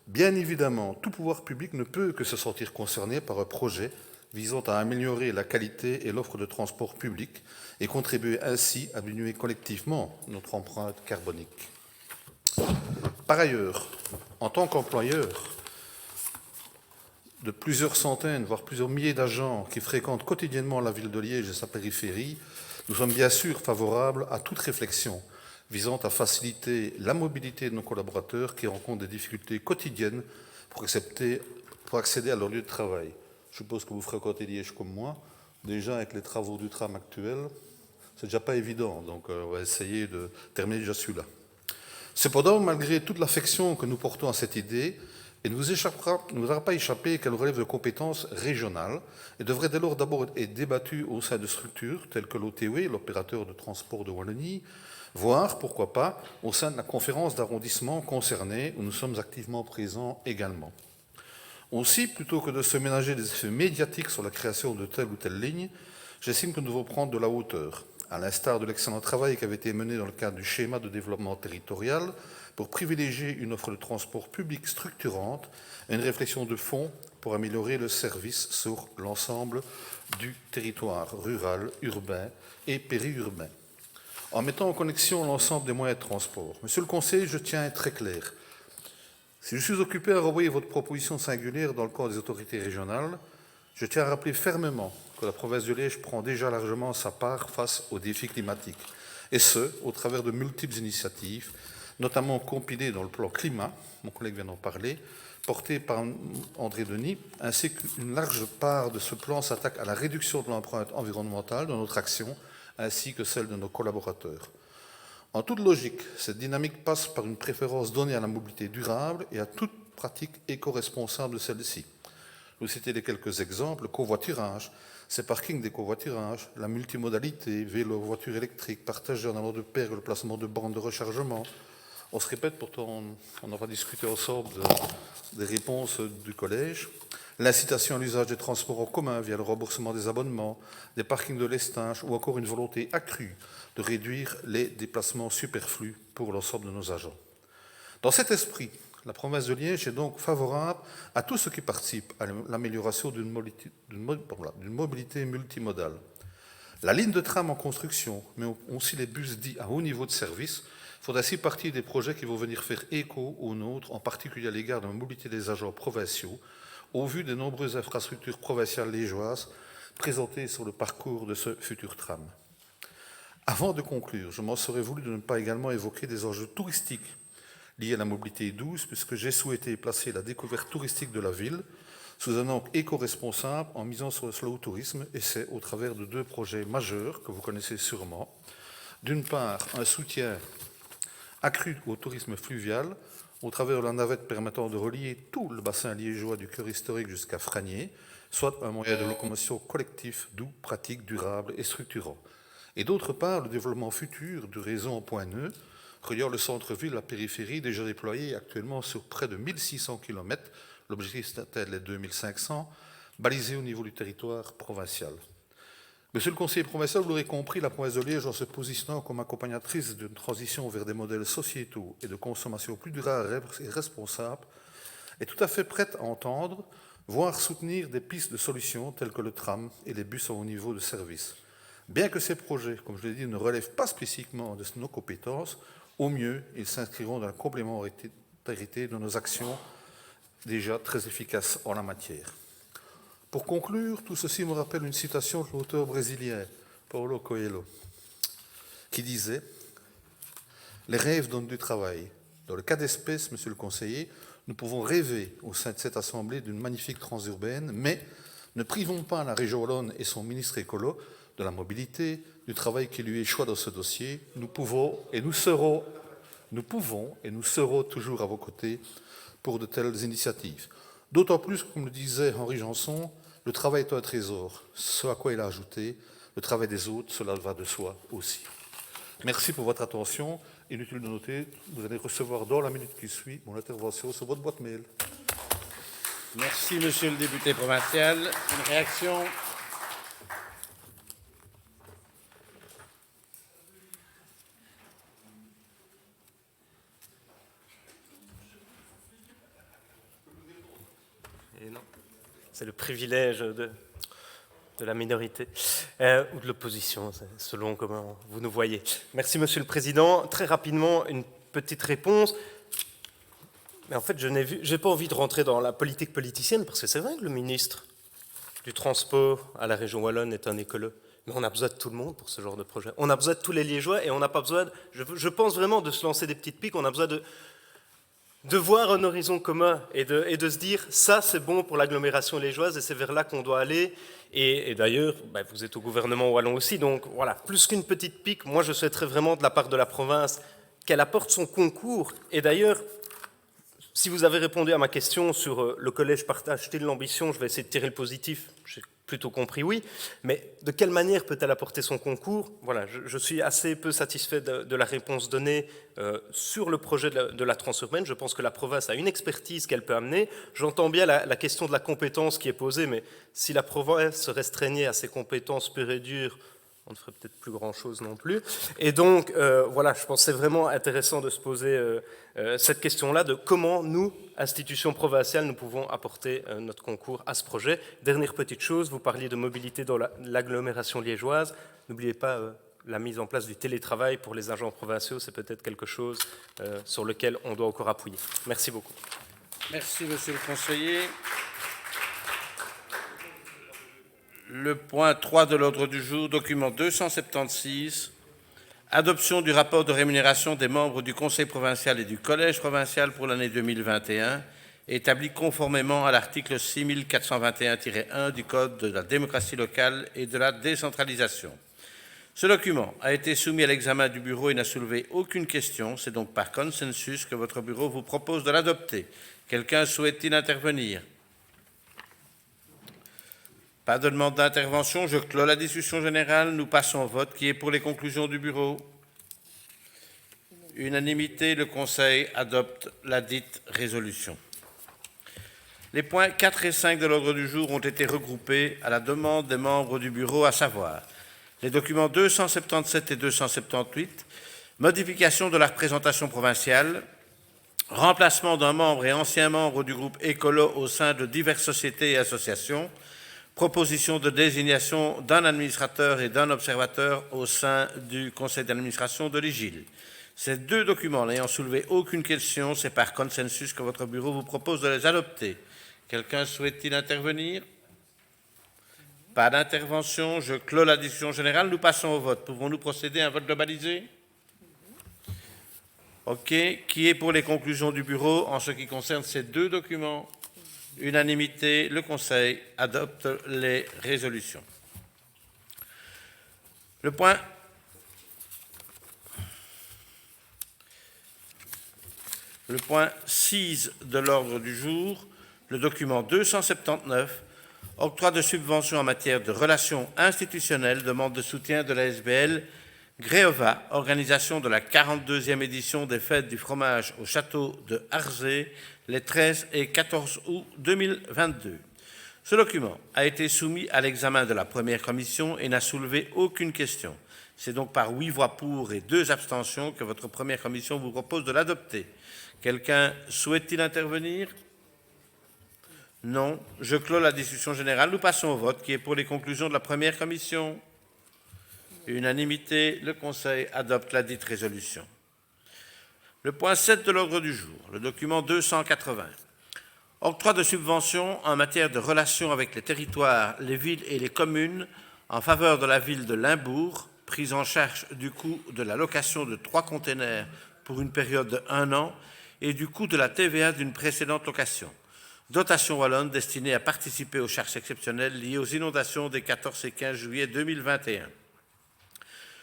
bien évidemment, tout pouvoir public ne peut que se sentir concerné par un projet visant à améliorer la qualité et l'offre de transport public et contribuer ainsi à diminuer collectivement notre empreinte carbonique. Par ailleurs, en tant qu'employeur de plusieurs centaines, voire plusieurs milliers d'agents qui fréquentent quotidiennement la ville de Liège et sa périphérie, nous sommes bien sûr favorables à toute réflexion visant à faciliter la mobilité de nos collaborateurs qui rencontrent des difficultés quotidiennes pour accéder à leur lieu de travail. Je suppose que vous fréquentez Liège comme moi. Déjà, avec les travaux du tram actuels, c'est déjà pas évident. Donc, on va essayer de terminer déjà celui-là. Cependant, malgré toute l'affection que nous portons à cette idée, il ne vous aura pas échappé qu'elle relève de compétences régionales et devrait dès lors d'abord être débattue au sein de structures telles que l'OTW, l'opérateur de transport de Wallonie, voire, pourquoi pas, au sein de la conférence d'arrondissement concernée, où nous sommes activement présents également. Aussi, plutôt que de se ménager des effets médiatiques sur la création de telle ou telle ligne, j'estime que nous devons prendre de la hauteur. à l'instar de l'excellent travail qui avait été mené dans le cadre du schéma de développement territorial, pour privilégier une offre de transport public structurante et une réflexion de fond pour améliorer le service sur l'ensemble du territoire rural, urbain et périurbain. En mettant en connexion l'ensemble des moyens de transport. Monsieur le conseiller, je tiens à être très clair. Si je suis occupé à renvoyer votre proposition singulière dans le corps des autorités régionales, je tiens à rappeler fermement que la province de Liège prend déjà largement sa part face aux défis climatiques, et ce, au travers de multiples initiatives, notamment compilées dans le plan climat, mon collègue vient d'en parler, porté par André Denis, ainsi qu'une large part de ce plan s'attaque à la réduction de l'empreinte environnementale de notre action, ainsi que celle de nos collaborateurs. En toute logique, cette dynamique passe par une préférence donnée à la mobilité durable et à toute pratique éco-responsable de celle-ci. Vous citez les quelques exemples: le covoiturage, ces parkings des covoiturages, la multimodalité, vélo, voiture électrique, partagée en allant de pair, le placement de bornes de rechargement. On se répète, pourtant on aura discuté ensemble des réponses du collège. L'incitation à l'usage des transports en commun via le remboursement des abonnements, des parkings de lestage ou encore une volonté accrue de réduire les déplacements superflus pour l'ensemble de nos agents. Dans cet esprit, la province de Liège est donc favorable à tout ce qui participe à l'amélioration d'une mobilité multimodale. La ligne de tram en construction, mais aussi les bus dits à haut niveau de service, font ainsi partie des projets qui vont venir faire écho aux nôtres, en particulier à l'égard de la mobilité des agents provinciaux, au vu des nombreuses infrastructures provinciales liégeoises présentées sur le parcours de ce futur tram. Avant de conclure, je m'en serais voulu de ne pas également évoquer des enjeux touristiques liés à la mobilité douce, puisque j'ai souhaité placer la découverte touristique de la ville sous un angle éco-responsable en misant sur le slow tourisme, et c'est au travers de deux projets majeurs que vous connaissez sûrement. D'une part, un soutien accru au tourisme fluvial, au travers de la navette permettant de relier tout le bassin liégeois du cœur historique jusqu'à Fragné, soit un moyen de locomotion collectif, doux, pratique, durable et structurant. Et d'autre part, le développement futur du réseau en point nœud, reliant le centre-ville à la périphérie, déjà déployé actuellement sur près de 1600 km, l'objectif d'atteindre les 2500, balisé au niveau du territoire provincial. Monsieur le conseiller provincial, vous l'aurez compris, la province de Liège, en se positionnant comme accompagnatrice d'une transition vers des modèles sociétaux et de consommation plus durables et responsables, est tout à fait prête à entendre, voire soutenir des pistes de solutions telles que le tram et les bus à haut niveau de service. Bien que ces projets, comme je l'ai dit, ne relèvent pas spécifiquement de nos compétences, au mieux, ils s'inscriront dans la complémentarité de nos actions déjà très efficaces en la matière. Pour conclure, tout ceci me rappelle une citation de l'auteur brésilien Paulo Coelho, qui disait « Les rêves donnent du travail. Dans le cas d'espèce, monsieur le conseiller, nous pouvons rêver au sein de cette assemblée d'une magnifique transurbaine, mais ne privons pas la région Wallonne et son ministre écolo de la mobilité, du travail qui lui échoit dans ce dossier. Nous pouvons et nous serons toujours à vos côtés pour de telles initiatives. D'autant plus, comme le disait Henri Janson, le travail est un trésor. Ce à quoi il a ajouté, le travail des autres, cela va de soi aussi. Merci pour votre attention. Inutile de noter, vous allez recevoir dans la minute qui suit mon intervention sur votre boîte mail. Merci, monsieur le député provincial. Une réaction? Et non, c'est le privilège de la minorité, ou de l'opposition, selon comment vous nous voyez. Merci, Monsieur le Président. Très rapidement, une petite réponse. Mais en fait, je n'ai pas envie de rentrer dans la politique politicienne, parce que c'est vrai que le ministre du Transport à la région Wallonne est un écolo. Mais on a besoin de tout le monde pour ce genre de projet. On a besoin de tous les Liégeois, et on n'a pas besoin, je pense vraiment, de se lancer des petites piques. On a besoin de voir un horizon commun et de se dire ça c'est bon pour l'agglomération liégeoise et c'est vers là qu'on doit aller. Et d'ailleurs, vous êtes au gouvernement wallon aussi, donc voilà, plus qu'une petite pique, moi je souhaiterais vraiment de la part de la province qu'elle apporte son concours. Et d'ailleurs, si vous avez répondu à ma question sur le collège partage-t-il l'ambition, je vais essayer de tirer le positif. J'ai plutôt compris oui, mais de quelle manière peut-elle apporter son concours? Voilà, je suis assez peu satisfait de la réponse donnée sur le projet de la transurbaine. Je pense que la province a une expertise qu'elle peut amener. J'entends bien la question de la compétence qui est posée, mais si la province se restreignait à ses compétences pures et dures on ne ferait peut-être plus grand-chose non plus. Et donc, voilà, je pense que c'est vraiment intéressant de se poser cette question-là de comment nous, institutions provinciales, nous pouvons apporter notre concours à ce projet. Dernière petite chose, vous parliez de mobilité dans l'agglomération liégeoise. N'oubliez pas la mise en place du télétravail pour les agents provinciaux, c'est peut-être quelque chose sur lequel on doit encore appuyer. Merci beaucoup. Merci, monsieur le conseiller. Le point 3 de l'ordre du jour, document 276, adoption du rapport de rémunération des membres du Conseil provincial et du Collège provincial pour l'année 2021, établi conformément à l'article 6421-1 du Code de la démocratie locale et de la décentralisation. Ce document a été soumis à l'examen du bureau et n'a soulevé aucune question. C'est donc par consensus que votre bureau vous propose de l'adopter. Quelqu'un souhaite-t-il intervenir? Pas de demande d'intervention. Je clôt la discussion générale. Nous passons au vote. Qui est pour les conclusions du bureau? Unanimité. Le Conseil adopte la dite résolution. Les points 4 et 5 de l'ordre du jour ont été regroupés à la demande des membres du bureau, à savoir les documents 277 et 278, modification de la représentation provinciale, remplacement d'un membre et ancien membre du groupe Écolo au sein de diverses sociétés et associations, proposition de désignation d'un administrateur et d'un observateur au sein du conseil d'administration de l'IGIL. Ces deux documents n'ayant soulevé aucune question, c'est par consensus que votre bureau vous propose de les adopter. Quelqu'un souhaite-t-il intervenir? Pas d'intervention. Je clôt la discussion générale. Nous passons au vote. Pouvons-nous procéder à un vote globalisé? OK. Qui est pour les conclusions du bureau en ce qui concerne ces deux documents? Unanimité. Le Conseil adopte les résolutions. Le point 6 de l'ordre du jour, le document 279, octroi de subventions en matière de relations institutionnelles, demande de soutien de la SBL Gréova, organisation de la 42e édition des Fêtes du fromage au château de Harzé, les 13 et 14 août 2022. Ce document a été soumis à l'examen de la première commission et n'a soulevé aucune question. C'est donc par 8 voix pour et 2 abstentions que votre première commission vous propose de l'adopter. Quelqu'un souhaite-t-il intervenir? Non. Je clôt la discussion générale. Nous passons au vote. Qui est pour les conclusions de la première commission? Unanimité. Le Conseil adopte la dite résolution. Le point 7 de l'ordre du jour, le document 280. Octroi de subventions en matière de relations avec les territoires, les villes et les communes en faveur de la ville de Limbourg, prise en charge du coût de la location de 3 containers pour une période de 1 an et du coût de la TVA d'une précédente location. Dotation wallonne destinée à participer aux charges exceptionnelles liées aux inondations des 14 et 15 juillet 2021.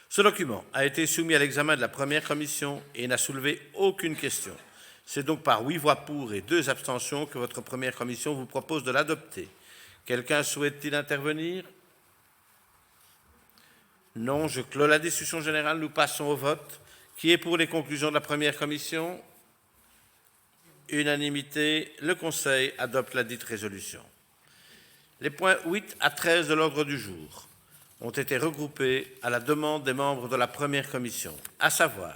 Ce document a été soumis à l'examen de la première commission et n'a soulevé aucune question. C'est donc par 8 voix pour et 2 abstentions que votre première commission vous propose de l'adopter. Quelqu'un souhaite-t-il intervenir? Non. Je clôt la discussion générale. Nous passons au vote. Qui est pour les conclusions de la première commission? Unanimité. Le Conseil adopte la dite résolution. Les points 8 à 13 de l'ordre du jour ont été regroupés à la demande des membres de la première commission, à savoir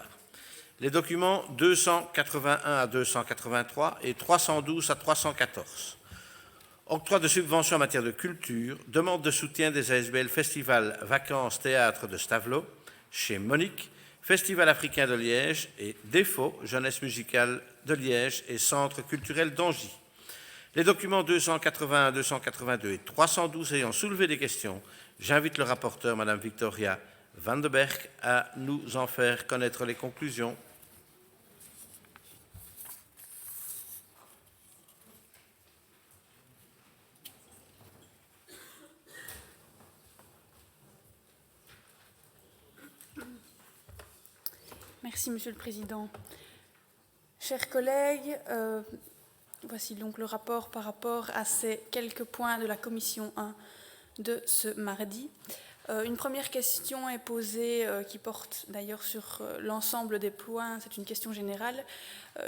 les documents 281 à 283 et 312 à 314. Octroi de subventions en matière de culture, demande de soutien des ASBL Festival Vacances Théâtre de Stavelot, chez Monique, Festival africain de Liège et Défaut, Jeunesse musicale de Liège et Centre culturel d'Angy. Les documents 281, 282 et 312 ayant soulevé des questions, j'invite le rapporteur, Mme Victoria Van de Berg, à nous en faire connaître les conclusions. Merci, Monsieur le Président. Chers collègues, voici donc le rapport par rapport à ces quelques points de la Commission 1 de ce mardi. Une première question est posée, qui porte d'ailleurs sur l'ensemble des points, c'est une question générale,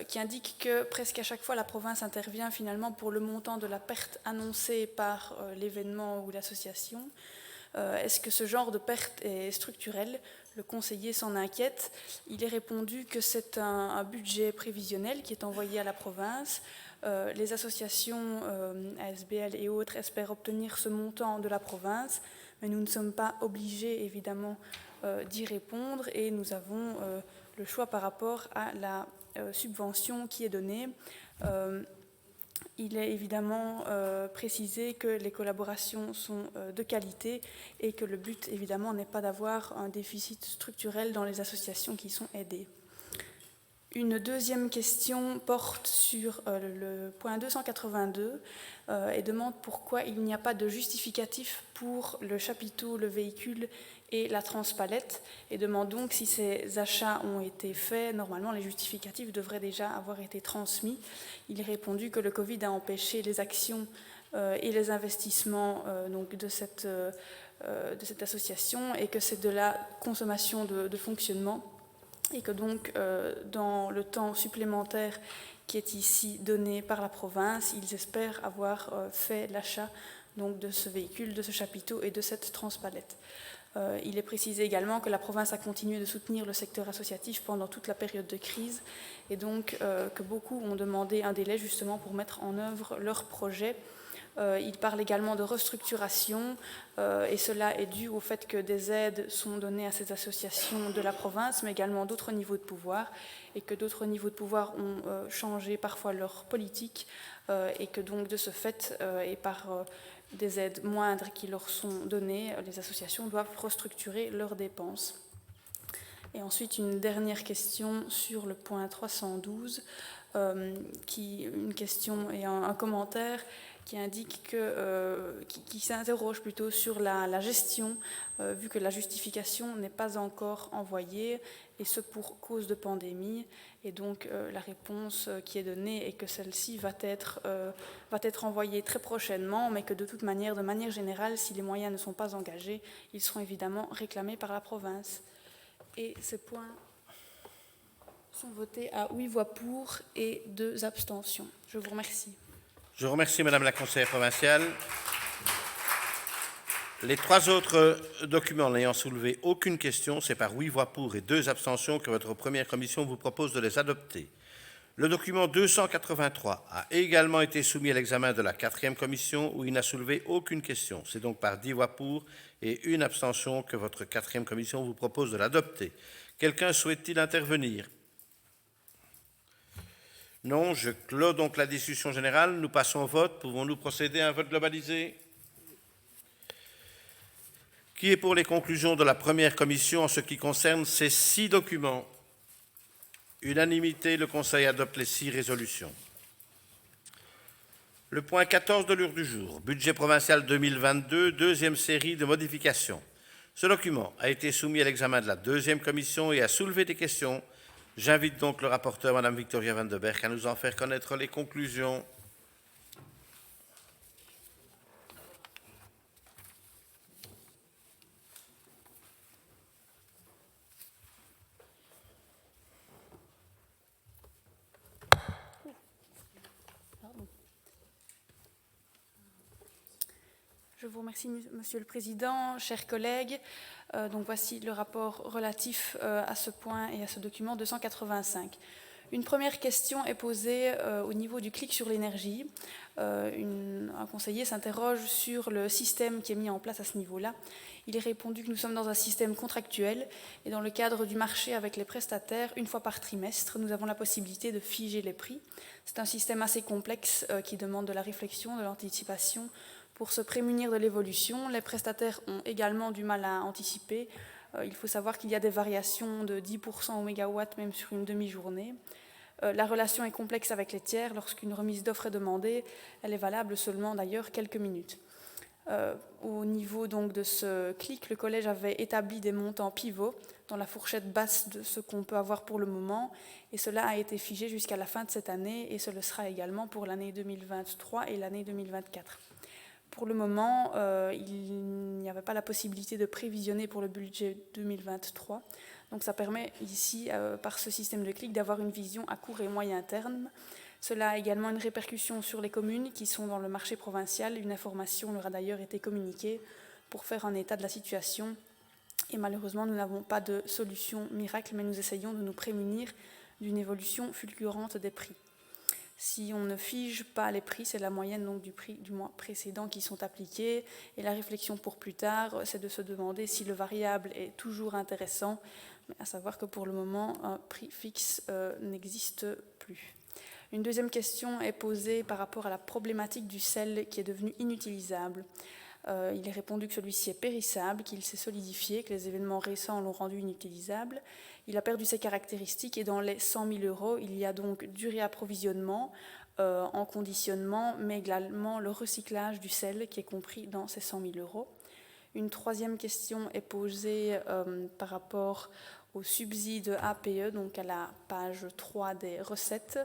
qui indique que presque à chaque fois la province intervient finalement pour le montant de la perte annoncée par l'événement ou l'association. Est-ce que ce genre de perte est structurel? Le conseiller s'en inquiète. Il est répondu que c'est un budget prévisionnel qui est envoyé à la province. Les associations ASBL et autres espèrent obtenir ce montant de la province, mais nous ne sommes pas obligés évidemment d'y répondre et nous avons le choix par rapport à la subvention qui est donnée. Il est évidemment précisé que les collaborations sont de qualité et que le but évidemment n'est pas d'avoir un déficit structurel dans les associations qui sont aidées. Une deuxième question porte sur le point 282 et demande pourquoi il n'y a pas de justificatif pour le chapiteau, le véhicule et la transpalette, et demande donc si ces achats ont été faits. Normalement, les justificatifs devraient déjà avoir été transmis. Il est répondu que le Covid a empêché les actions et les investissements donc de cette association et que c'est de la consommation de fonctionnement et que donc dans le temps supplémentaire qui est ici donné par la province, ils espèrent avoir fait l'achat donc de ce véhicule, de ce chapiteau et de cette transpalette. Il est précisé également que la province a continué de soutenir le secteur associatif pendant toute la période de crise et donc que beaucoup ont demandé un délai justement pour mettre en œuvre leurs projets. Il parle également de restructuration et cela est dû au fait que des aides sont données à ces associations de la province, mais également d'autres niveaux de pouvoir et que d'autres niveaux de pouvoir ont changé parfois leur politique et que donc de ce fait et par des aides moindres qui leur sont données, les associations doivent restructurer leurs dépenses. Et ensuite, une dernière question sur le point 312, une question et un commentaire qui indique qui s'interroge plutôt sur la gestion, vu que la justification n'est pas encore envoyée, et ce pour cause de pandémie. Et donc la réponse qui est donnée est que celle-ci va être envoyée très prochainement, mais que de toute manière, de manière générale, si les moyens ne sont pas engagés, ils seront évidemment réclamés par la province. Et ces points sont votés à 8 voix pour et 2 abstentions. Je vous remercie. Je vous remercie, Madame la conseillère provinciale. Les 3 autres documents n'ayant soulevé aucune question, c'est par 8 voix pour et 2 abstentions que votre première commission vous propose de les adopter. Le document 283 a également été soumis à l'examen de la 4e commission où il n'a soulevé aucune question. C'est donc par 10 voix pour et 1 abstention que votre 4e commission vous propose de l'adopter. Quelqu'un souhaite-t-il intervenir? Non, je clôt donc la discussion générale. Nous passons au vote. Pouvons-nous procéder à un vote globalisé? Qui est pour les conclusions de la première commission en ce qui concerne ces 6 documents? Unanimité, le Conseil adopte les 6 résolutions. Le point 14 de l'ordre du jour, budget provincial 2022, deuxième série de modifications. Ce document a été soumis à l'examen de la 2e commission et a soulevé des questions. J'invite donc le rapporteur, Mme Victoria Van de Berck, à nous en faire connaître les conclusions. Je vous remercie, Monsieur le Président, chers collègues. Donc voici le rapport relatif à ce point et à ce document 285. Une première question est posée au niveau du clic sur l'énergie. Un conseiller s'interroge sur le système qui est mis en place à ce niveau-là. Il est répondu que nous sommes dans un système contractuel et dans le cadre du marché avec les prestataires, une fois par trimestre, nous avons la possibilité de figer les prix. C'est un système assez complexe qui demande de la réflexion, de l'anticipation, pour se prémunir de l'évolution. Les prestataires ont également du mal à anticiper. Il faut savoir qu'il y a des variations de 10% au mégawatt, même sur une demi-journée. La relation est complexe avec les tiers. Lorsqu'une remise d'offre est demandée, elle est valable seulement d'ailleurs quelques minutes. Au niveau donc de ce clic, le collège avait établi des montants pivots dans la fourchette basse de ce qu'on peut avoir pour le moment, et cela a été figé jusqu'à la fin de cette année, et ce le sera également pour l'année 2023 et l'année 2024. Pour le moment, il n'y avait pas la possibilité de prévisionner pour le budget 2023. Donc ça permet ici, par ce système de clic, d'avoir une vision à court et moyen terme. Cela a également une répercussion sur les communes qui sont dans le marché provincial. Une information leur a d'ailleurs été communiquée pour faire un état de la situation. Et malheureusement, nous n'avons pas de solution miracle, mais nous essayons de nous prémunir d'une évolution fulgurante des prix. Si on ne fige pas les prix, c'est la moyenne donc, du prix du mois précédent qui sont appliqués. Et la réflexion pour plus tard, c'est de se demander si le variable est toujours intéressant, mais à savoir que pour le moment, un prix fixe n'existe plus. Une deuxième question est posée par rapport à la problématique du sel qui est devenu inutilisable. Il est répondu que celui-ci est périssable, qu'il s'est solidifié, que les événements récents l'ont rendu inutilisable. Il a perdu ses caractéristiques et dans les 100 000 €, il y a donc du réapprovisionnement en conditionnement, mais également le recyclage du sel qui est compris dans ces 100 000 €. Une troisième question est posée par rapport au subside APE, donc à la page 3 des recettes,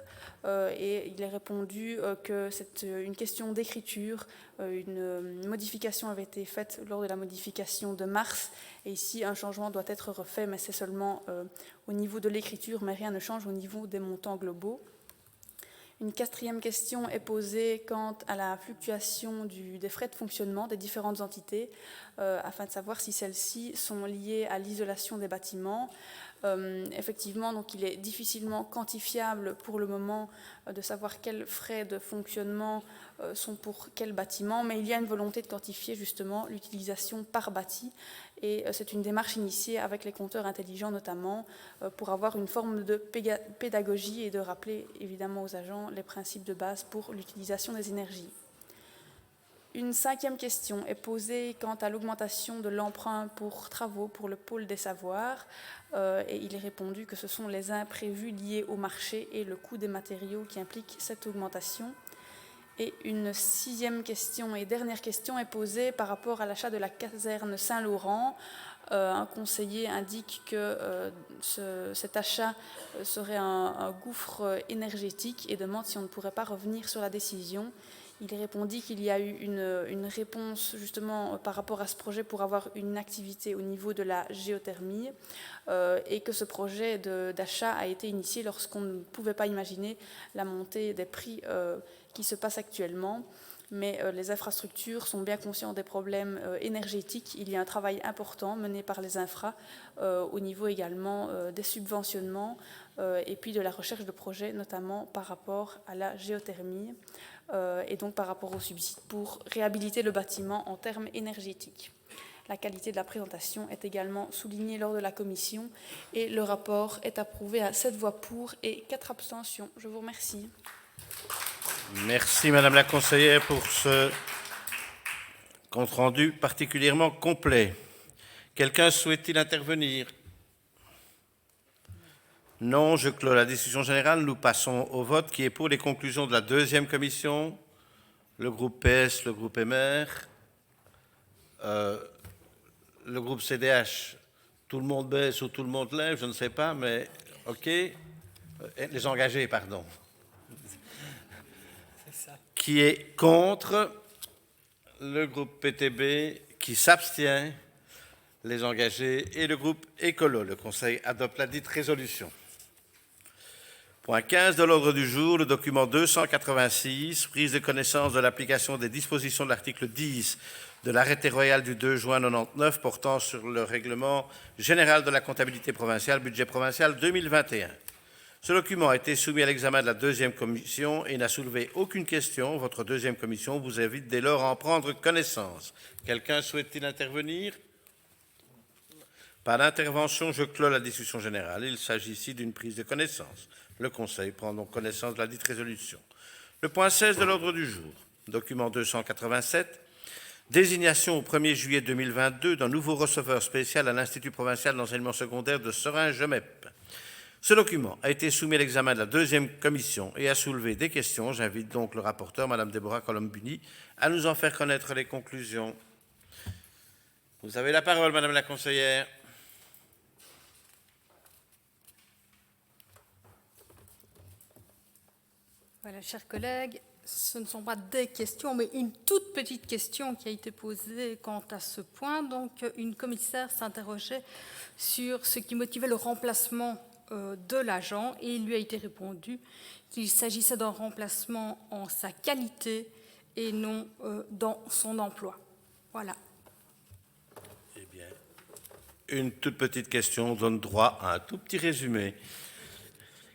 et il est répondu que c'est une question d'écriture. Une modification avait été faite lors de la modification de mars, et ici un changement doit être refait, mais c'est seulement au niveau de l'écriture, mais rien ne change au niveau des montants globaux. Une quatrième question est posée quant à la fluctuation des frais de fonctionnement des différentes entités, afin de savoir si celles-ci sont liées à l'isolation des bâtiments. Effectivement, donc, il est difficilement quantifiable pour le moment de savoir quels frais de fonctionnement sont pour quel bâtiment, mais il y a une volonté de quantifier justement l'utilisation par bâti, et c'est une démarche initiée avec les compteurs intelligents notamment, pour avoir une forme de pédagogie et de rappeler évidemment aux agents les principes de base pour l'utilisation des énergies. Une cinquième question est posée quant à l'augmentation de l'emprunt pour travaux pour le pôle des savoirs, et il est répondu que ce sont les imprévus liés au marché et le coût des matériaux qui impliquent cette augmentation. Et une sixième question et dernière question est posée par rapport à l'achat de la caserne Saint-Laurent. Un conseiller indique que cet achat serait un gouffre énergétique et demande si on ne pourrait pas revenir sur la décision. Il répondit qu'il y a eu une réponse justement par rapport à ce projet pour avoir une activité au niveau de la géothermie, et que ce projet d'achat a été initié lorsqu'on ne pouvait pas imaginer la montée des prix qui se passe actuellement. Mais les infrastructures sont bien conscientes des problèmes énergétiques. Il y a un travail important mené par les infras au niveau également des subventionnements et puis de la recherche de projets, notamment par rapport à la géothermie et donc par rapport aux subsides pour réhabiliter le bâtiment en termes énergétiques. La qualité de la présentation est également soulignée lors de la commission et le rapport est approuvé à 7 voix pour et 4 abstentions. Je vous remercie. Merci Madame la conseillère pour ce compte-rendu particulièrement complet. Quelqu'un souhaite-t-il intervenir? Non, je clôt la discussion générale. Nous passons au vote. Qui est pour les conclusions de la deuxième commission? Le groupe PS, le groupe MR, le groupe CDH. Tout le monde baisse ou tout le monde lève, je ne sais pas, mais OK. Les engagés, pardon. Qui est contre? Le groupe PTB. Qui s'abstient? Les engagés et le groupe Écolo. Le Conseil adopte la dite résolution. Point 15 de l'ordre du jour, le document 286, prise de connaissance de l'application des dispositions de l'article 10 de l'arrêté royal du 2 juin 1999 portant sur le règlement général de la comptabilité provinciale, budget provincial 2021. Ce document a été soumis à l'examen de la deuxième commission et n'a soulevé aucune question. Votre deuxième commission vous invite dès lors à en prendre connaissance. Quelqu'un souhaite-t-il intervenir? Pas d'intervention, je clôt la discussion générale. Il s'agit ici d'une prise de connaissance. Le Conseil prend donc connaissance de la dite résolution. Le point 16 de l'ordre du jour, document 287, désignation au 1er juillet 2022 d'un nouveau receveur spécial à l'Institut provincial d'enseignement secondaire de Serein-Gemep. Ce document a été soumis à l'examen de la deuxième commission et a soulevé des questions. J'invite donc le rapporteur, Mme Déborah Colombini, à nous en faire connaître les conclusions. Vous avez la parole, Madame la conseillère. Voilà, chers collègues, ce ne sont pas des questions, mais une toute petite question qui a été posée quant à ce point. Donc, une commissaire s'interrogeait sur ce qui motivait le remplacement de l'agent et il lui a été répondu qu'il s'agissait d'un remplacement en sa qualité et non dans son emploi. Voilà. Une toute petite question donne droit à un tout petit résumé.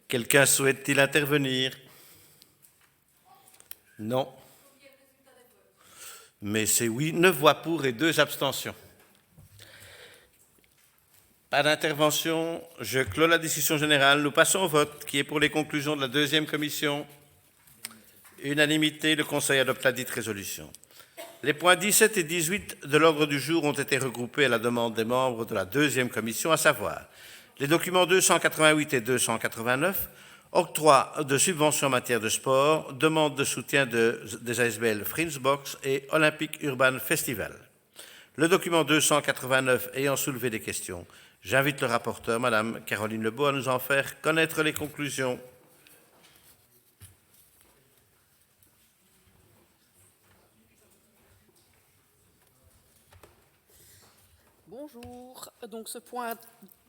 Quelqu'un souhaite-t-il intervenir? Non. Mais c'est oui, 9 voix pour et 2 abstentions. Pas d'intervention, je clôt la discussion générale. Nous passons au vote. Qui est pour les conclusions de la deuxième commission? Unanimité, le Conseil adopte la dite résolution. Les points 17 et 18 de l'ordre du jour ont été regroupés à la demande des membres de la deuxième commission, à savoir les documents 288 et 289, octroi de subventions en matière de sport, demande de soutien des ASBL Friendsbox et Olympic Urban Festival. Le document 289 ayant soulevé des questions, j'invite le rapporteur, Madame Caroline Lebeau, à nous en faire connaître les conclusions. Bonjour. Donc ce point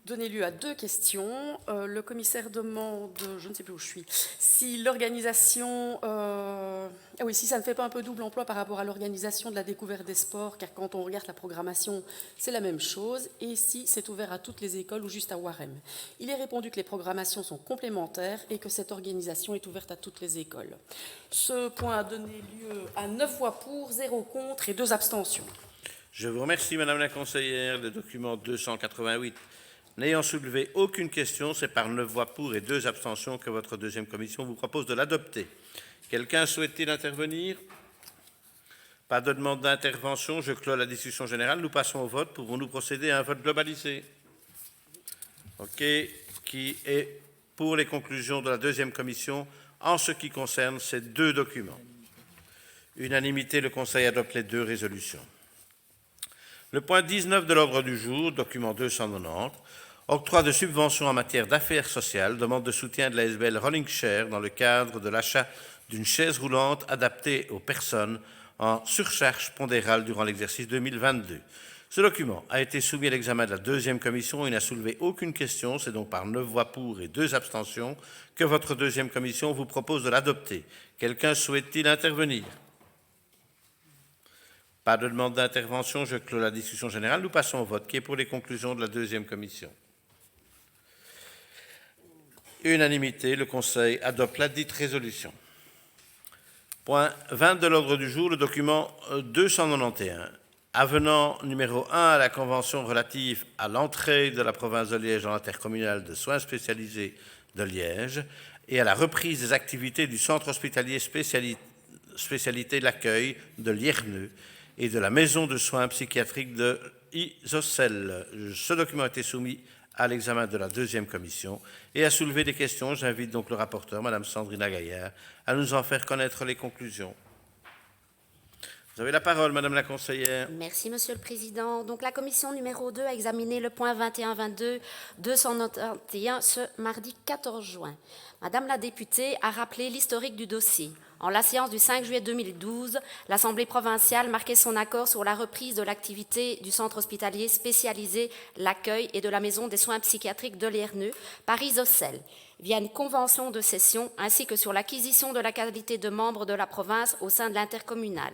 donnait lieu à 2 questions. Le commissaire demande, je ne sais plus où je suis, si l'organisation, si ça ne fait pas un peu double emploi par rapport à l'organisation de la découverte des sports, car quand on regarde la programmation, c'est la même chose, et si c'est ouvert à toutes les écoles ou juste à Warem. Il est répondu que les programmations sont complémentaires et que cette organisation est ouverte à toutes les écoles. Ce point a donné lieu à 9 voix pour, 0 contre et 2 abstentions. Je vous remercie, Madame la conseillère. Le document 288 n'ayant soulevé aucune question, c'est par 9 voix pour et 2 abstentions que votre deuxième commission vous propose de l'adopter. Quelqu'un souhaite-t-il intervenir? Pas de demande d'intervention. Je clôt la discussion générale. Nous passons au vote. Pouvons-nous procéder à un vote globalisé? OK. Qui est pour les conclusions de la deuxième commission en ce qui concerne ces 2 documents? Unanimité, le Conseil adopte les 2 résolutions. Le point 19 de l'ordre du jour, document 290, octroi de subventions en matière d'affaires sociales, demande de soutien de l'ASBL Rolling Chair dans le cadre de l'achat d'une chaise roulante adaptée aux personnes en surcharge pondérale durant l'exercice 2022. Ce document a été soumis à l'examen de la deuxième commission et n'a soulevé aucune question. C'est donc par 9 voix pour et 2 abstentions que votre deuxième commission vous propose de l'adopter. Quelqu'un souhaite-t-il intervenir? Pas de demande d'intervention, je clôt la discussion générale. Nous passons au vote. Qui est pour les conclusions de la deuxième commission? Unanimité, le Conseil adopte la dite résolution. Point 20 de l'ordre du jour, le document 291, avenant numéro 1 à la Convention relative à l'entrée de la province de Liège dans l'intercommunal de soins spécialisés de Liège et à la reprise des activités du centre hospitalier spécialité l'accueil de Lierneux et de la maison de soins psychiatriques de Isocel. Ce document a été soumis à l'examen de la deuxième commission et a soulevé des questions. J'invite donc le rapporteur, Madame Sandrina Gaillard, à nous en faire connaître les conclusions. Vous avez la parole, Madame la conseillère. Merci, Monsieur le Président. Donc, la commission numéro 2 a examiné le point 21-22-291 ce mardi 14 juin. Madame la députée a rappelé l'historique du dossier. En la séance du 5 juillet 2012, l'Assemblée provinciale marquait son accord sur la reprise de l'activité du centre hospitalier spécialisé l'accueil et de la maison des soins psychiatriques de Lierneux par Isocel, via une convention de cession, ainsi que sur l'acquisition de la qualité de membre de la province au sein de l'intercommunal.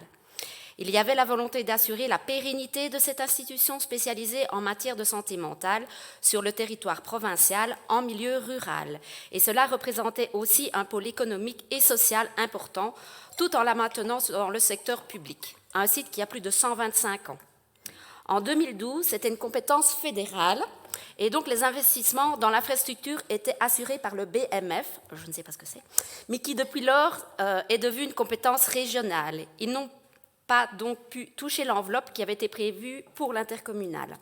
Il y avait la volonté d'assurer la pérennité de cette institution spécialisée en matière de santé mentale sur le territoire provincial en milieu rural. Et cela représentait aussi un pôle économique et social important, tout en la maintenant dans le secteur public, un site qui a plus de 125 ans. En 2012, c'était une compétence fédérale, et donc les investissements dans l'infrastructure étaient assurés par le BMF, je ne sais pas ce que c'est, mais qui depuis lors est devenu une compétence régionale. Ils n'ont pas donc pu toucher l'enveloppe qui avait été prévue pour l'intercommunal.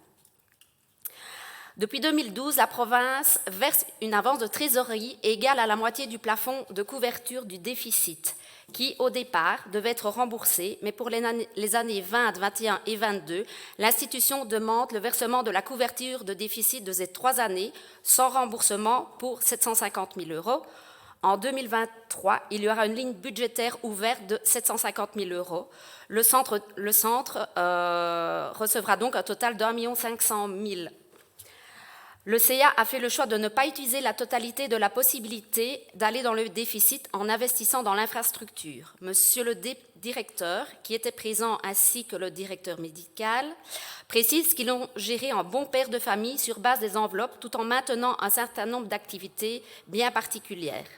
Depuis 2012, la province verse une avance de trésorerie égale à la moitié du plafond de couverture du déficit, qui, au départ, devait être remboursé, mais pour les années 20, 21 et 22, l'institution demande le versement de la couverture de déficit de ces 3 années, sans remboursement pour 750 000 €. En 2023, il y aura une ligne budgétaire ouverte de 750 000 €. Le centre recevra donc un total d'1 500 000 €. Le CA a fait le choix de ne pas utiliser la totalité de la possibilité d'aller dans le déficit en investissant dans l'infrastructure. Monsieur le directeur, qui était présent, ainsi que le directeur médical, précise qu'ils l'ont géré en bon père de famille sur base des enveloppes, tout en maintenant un certain nombre d'activités bien particulières.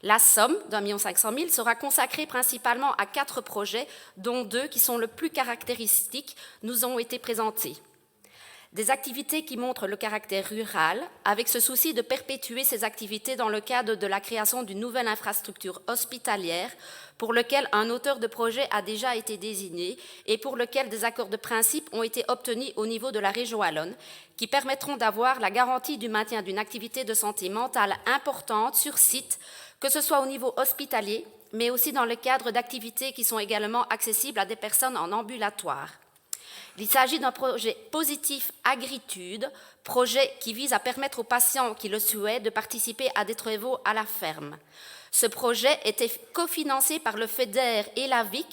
La somme d'1 500 000 sera consacrée principalement à 4 projets, dont 2 qui sont le plus caractéristiques, nous ont été présentés. Des activités qui montrent le caractère rural, avec ce souci de perpétuer ces activités dans le cadre de la création d'une nouvelle infrastructure hospitalière, pour lequel un auteur de projet a déjà été désigné et pour lequel des accords de principe ont été obtenus au niveau de la région wallonne, qui permettront d'avoir la garantie du maintien d'une activité de santé mentale importante sur site, que ce soit au niveau hospitalier, mais aussi dans le cadre d'activités qui sont également accessibles à des personnes en ambulatoire. Il s'agit d'un projet positif Agritude, projet qui vise à permettre aux patients qui le souhaitent de participer à des travaux à la ferme. Ce projet était cofinancé par le FEDER et la VIC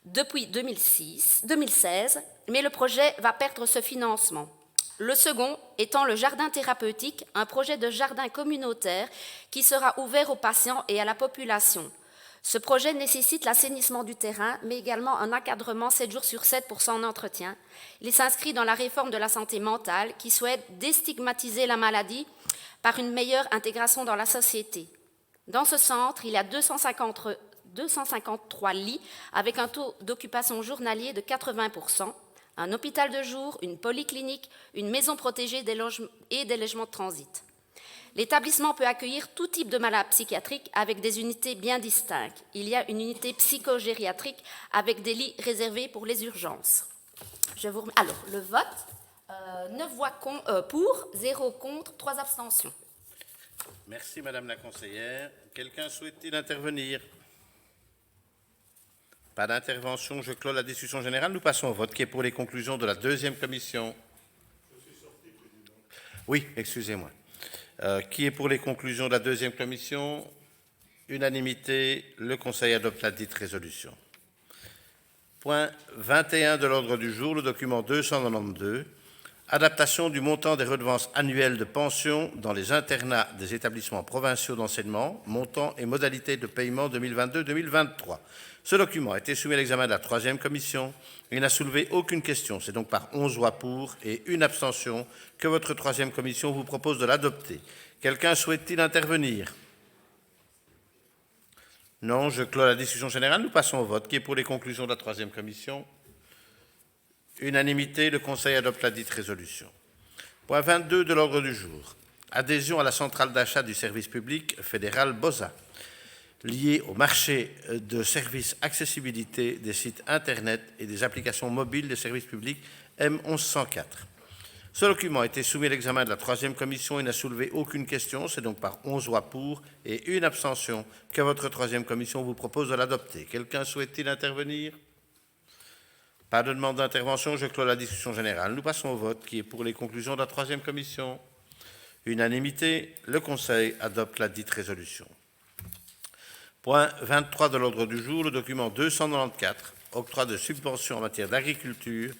depuis 2016, mais le projet va perdre ce financement. Le second étant le jardin thérapeutique, un projet de jardin communautaire qui sera ouvert aux patients et à la population. Ce projet nécessite l'assainissement du terrain, mais également un encadrement 7 jours sur 7 pour son entretien. Il s'inscrit dans la réforme de la santé mentale qui souhaite déstigmatiser la maladie par une meilleure intégration dans la société. Dans ce centre, il y a 253 lits avec un taux d'occupation journalier de 80%, un hôpital de jour, une polyclinique, une maison protégée et des logements de transit. L'établissement peut accueillir tout type de malades psychiatriques avec des unités bien distinctes. Il y a une unité psychogériatrique avec des lits réservés pour les urgences. Alors, le vote, 9 voix pour, 0 contre, 3 abstentions. Merci, Madame la conseillère. Quelqu'un souhaite-t-il intervenir? Pas d'intervention, je clôt la discussion générale. Nous passons au vote. Qui est pour les conclusions de la deuxième commission? Oui, excusez-moi. Qui est pour les conclusions de la deuxième commission? Unanimité, le Conseil adopte la dite résolution. Point 21 de l'ordre du jour, le document 292, adaptation du montant des redevances annuelles de pension dans les internats des établissements provinciaux d'enseignement, montant et modalités de paiement 2022-2023. Ce document a été soumis à l'examen de la troisième commission et n'a soulevé aucune question. C'est donc par 11 voix pour et une abstention que votre troisième commission vous propose de l'adopter. Quelqu'un souhaite-t-il intervenir? Non, je clôt la discussion générale. Nous passons au vote. Qui est pour les conclusions de la troisième commission? Unanimité, le Conseil adopte la dite résolution. Point 22 de l'ordre du jour. Adhésion à la centrale d'achat du service public fédéral BOSA, lié au marché de services accessibilité des sites Internet et des applications mobiles des services publics M1104. Ce document a été soumis à l'examen de la troisième commission et n'a soulevé aucune question. C'est donc par 11 voix pour et une abstention que votre troisième commission vous propose de l'adopter. Quelqu'un souhaite-t-il intervenir? Pas de demande d'intervention, je clôt la discussion générale. Nous passons au vote. Qui est pour les conclusions de la troisième commission? Unanimité, le Conseil adopte la dite résolution. Point 23 de l'ordre du jour, le document 294, octroi de subventions en matière d'agriculture,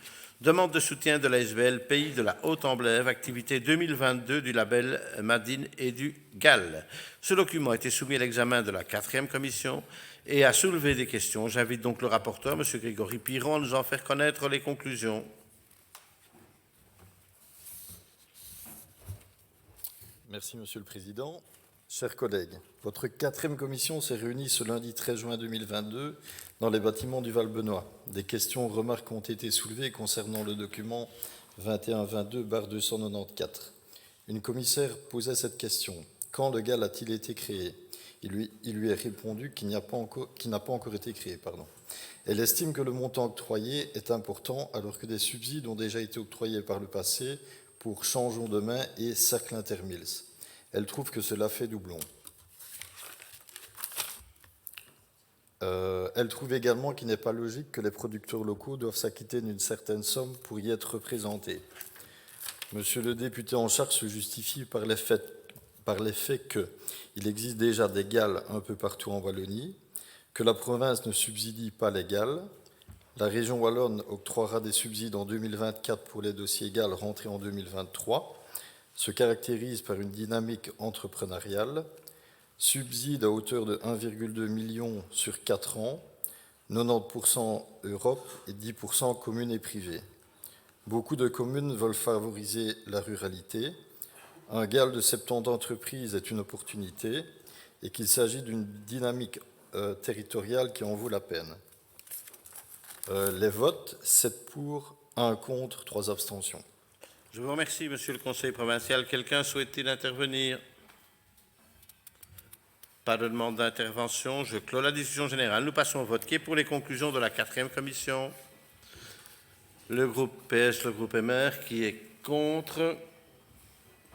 demande de soutien de l'ASBL Pays de la Haute-Amblève, activité 2022 du label Madine et du GAL. Ce document a été soumis à l'examen de la quatrième commission et a soulevé des questions. J'invite donc le rapporteur, M. Grégory Piron, à nous en faire connaître les conclusions. Merci, Monsieur le Président. Chers collègues, votre quatrième commission s'est réunie ce lundi 13 juin 2022 dans les bâtiments du Val-Benoît. Des questions, remarques ont été soulevées concernant le document 2122/294. Une commissaire posait cette question. Quand le GAL a-t-il été créé? Il lui est répondu qu'il n'a pas encore été créé. Elle estime que le montant octroyé est important alors que des subsides ont déjà été octroyés par le passé pour Changeons demain et Cercle Intermills. Elle trouve que cela fait doublon. Elle trouve également qu'il n'est pas logique que les producteurs locaux doivent s'acquitter d'une certaine somme pour y être représentés. Monsieur le député en charge se justifie par les faits qu'il existe déjà des GAL un peu partout en Wallonie, que la province ne subsidie pas les GAL, la région wallonne octroiera des subsides en 2024 pour les dossiers GAL rentrés en 2023, se caractérise par une dynamique entrepreneuriale, subside à hauteur de 1,2 million sur 4 ans, 90% Europe et 10% communes et privées. Beaucoup de communes veulent favoriser la ruralité. Un GAL de 70 entreprises est une opportunité et qu'il s'agit d'une dynamique territoriale qui en vaut la peine. Les votes, 7 pour, 1 contre, 3 abstentions. Je vous remercie, Monsieur le Conseil provincial. Quelqu'un souhaite-t-il intervenir? Pas de demande d'intervention. Je clôt la discussion générale. Nous passons au vote. Qui est pour les conclusions de la 4e commission? Le groupe PS, le groupe MR. Qui est contre?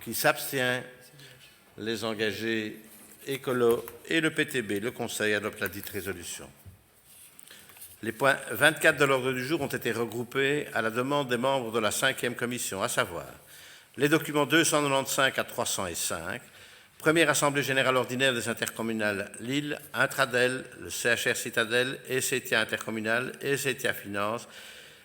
Qui s'abstient? Les engagés écolo et le PTB. Le Conseil adopte la dite résolution. Les points 24 de l'ordre du jour ont été regroupés à la demande des membres de la 5e commission, à savoir les documents 295 à 305, première Assemblée générale ordinaire des intercommunales Lille, Intradel, le CHR Citadelle, ECETIA Intercommunal, ECETIA Finance,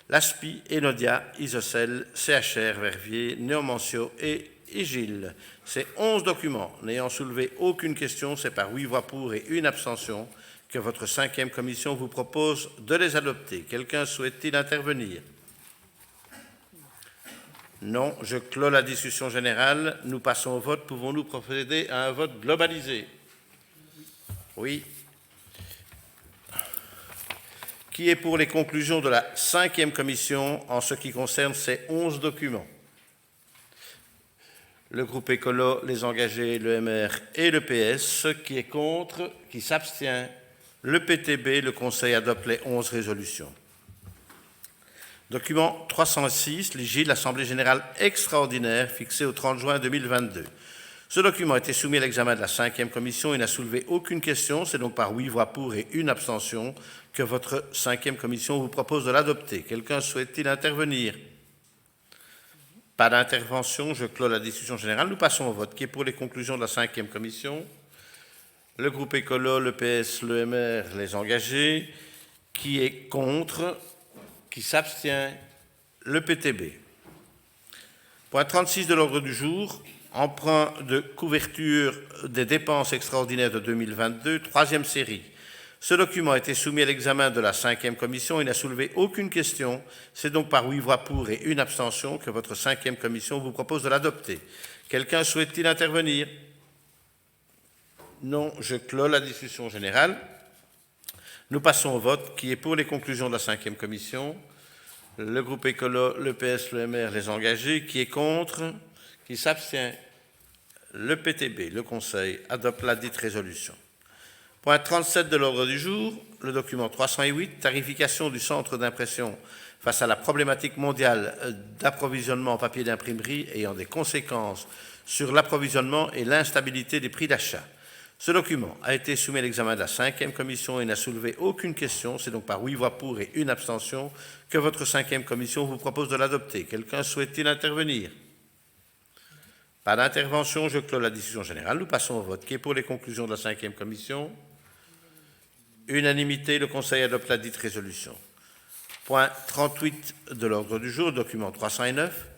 l'ASPI, Enodia, Isocel, CHR Verviers, Néomancio et Igile. Ces 11 documents n'ayant soulevé aucune question, c'est par 8 voix pour et 1 abstention que votre 5e commission vous propose de les adopter. Quelqu'un souhaite-t-il intervenir? Non, je clôt la discussion générale. Nous passons au vote. Pouvons-nous procéder à un vote globalisé? Oui. Qui est pour les conclusions de la 5e commission en ce qui concerne ces 11 documents? Le groupe écolo, les engagés, le MR et le PS. Qui est contre? Qui s'abstient? Le PTB, le Conseil adopte les 11 résolutions. Document 306, l'IGIL, l'Assemblée générale extraordinaire fixée au 30 juin 2022. Ce document a été soumis à l'examen de la 5e commission et n'a soulevé aucune question. C'est donc par 8 voix pour et 1 abstention que votre 5e commission vous propose de l'adopter. Quelqu'un souhaite-t-il intervenir? Pas d'intervention. Je clôt la discussion générale. Nous passons au vote. Qui est pour les conclusions de la 5e commission? Le groupe écolo, le PS, le MR, les engagés. Qui est contre? Qui s'abstient? Le PTB. Point 36 de l'ordre du jour. Emprunt de couverture des dépenses extraordinaires de 2022, 3e série. Ce document a été soumis à l'examen de la 5e commission et n'a soulevé aucune question. C'est donc par 8 voix pour et 1 abstention que votre 5e commission vous propose de l'adopter. Quelqu'un souhaite-t-il intervenir? Non, je clôt la discussion générale. Nous passons au vote. Qui est pour les conclusions de la 5e commission? Le groupe écolo, le PS, le MR, les engagés. Qui est contre? Qui s'abstient? Le PTB, le Conseil, adopte la dite résolution. Point 37 de l'ordre du jour, le document 308, tarification du centre d'impression face à la problématique mondiale d'approvisionnement en papier d'imprimerie ayant des conséquences sur l'approvisionnement et l'instabilité des prix d'achat. Ce document a été soumis à l'examen de la 5e commission et n'a soulevé aucune question. C'est donc par 8 voix pour et 1 abstention que votre 5e commission vous propose de l'adopter. Quelqu'un souhaite-t-il intervenir? Pas d'intervention. Je clôt la discussion générale. Nous passons au vote. Qui est pour les conclusions de la 5e commission? Unanimité. Le Conseil adopte la dite résolution. Point 38 de l'ordre du jour, document 309.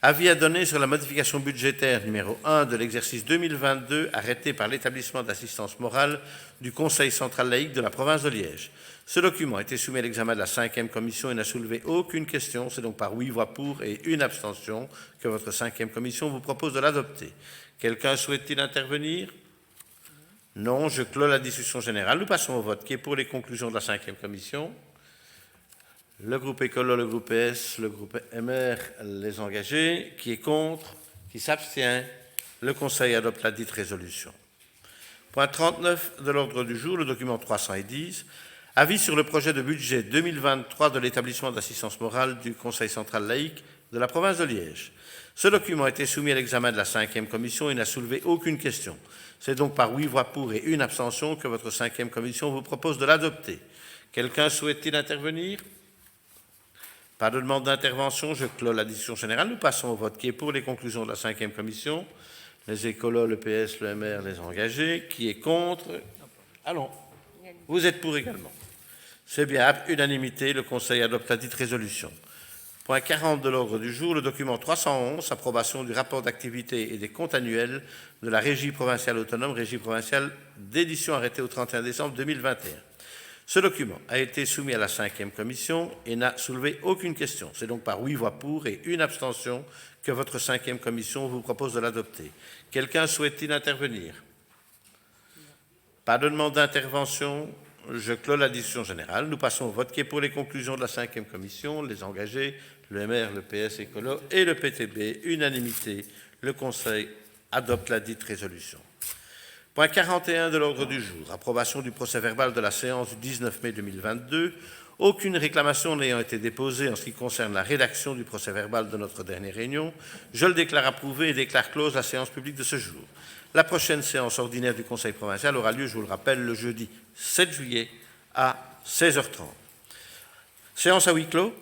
Avis à donner sur la modification budgétaire numéro 1 de l'exercice 2022 arrêté par l'établissement d'assistance morale du Conseil central laïque de la province de Liège. Ce document a été soumis à l'examen de la 5e commission et n'a soulevé aucune question. C'est donc par 8 voix pour et 1 abstention que votre 5e commission vous propose de l'adopter. Quelqu'un souhaite-t-il intervenir? Non, je clôt la discussion générale. Nous passons au vote. Qui est pour les conclusions de la 5e commission? Le groupe écolo, le groupe PS, le groupe MR, les engagés. Qui est contre? Qui s'abstient? Le Conseil adopte la dite résolution. Point 39 de l'ordre du jour, le document 310. Avis sur le projet de budget 2023 de l'établissement d'assistance morale du Conseil central laïque de la province de Liège. Ce document a été soumis à l'examen de la 5e commission et n'a soulevé aucune question. C'est donc par 8 voix pour et 1 abstention que votre 5e commission vous propose de l'adopter. Quelqu'un souhaite-t-il intervenir? Pas de demande d'intervention. Je clôt la discussion générale. Nous passons au vote. Qui est pour les conclusions de la 5e commission? Les écolos, le PS, le MR, les engagés. Qui est contre? Allons. Vous êtes pour également. C'est bien, à unanimité, le Conseil adopte la dite résolution. Point 40 de l'ordre du jour, le document 311, approbation du rapport d'activité et des comptes annuels de la Régie provinciale autonome, Régie provinciale d'édition arrêtée au 31 décembre 2021. Ce document a été soumis à la 5e commission et n'a soulevé aucune question. C'est donc par 8 voix pour et 1 abstention que votre 5e commission vous propose de l'adopter. Quelqu'un souhaite-t-il intervenir? Pas de demande d'intervention. Je clôt la discussion générale. Nous passons au vote qui est pour les conclusions de la 5e commission. Les engagés, le MR, le PS Écolo et le PTB. Unanimité. Le Conseil adopte la dite résolution. Point 41 de l'ordre du jour. Approbation du procès-verbal de la séance du 19 mai 2022. Aucune réclamation n'ayant été déposée en ce qui concerne la rédaction du procès-verbal de notre dernière réunion, je le déclare approuvé et déclare close la séance publique de ce jour. La prochaine séance ordinaire du Conseil provincial aura lieu, je vous le rappelle, le jeudi 7 juillet à 16h30. Séance à huis clos.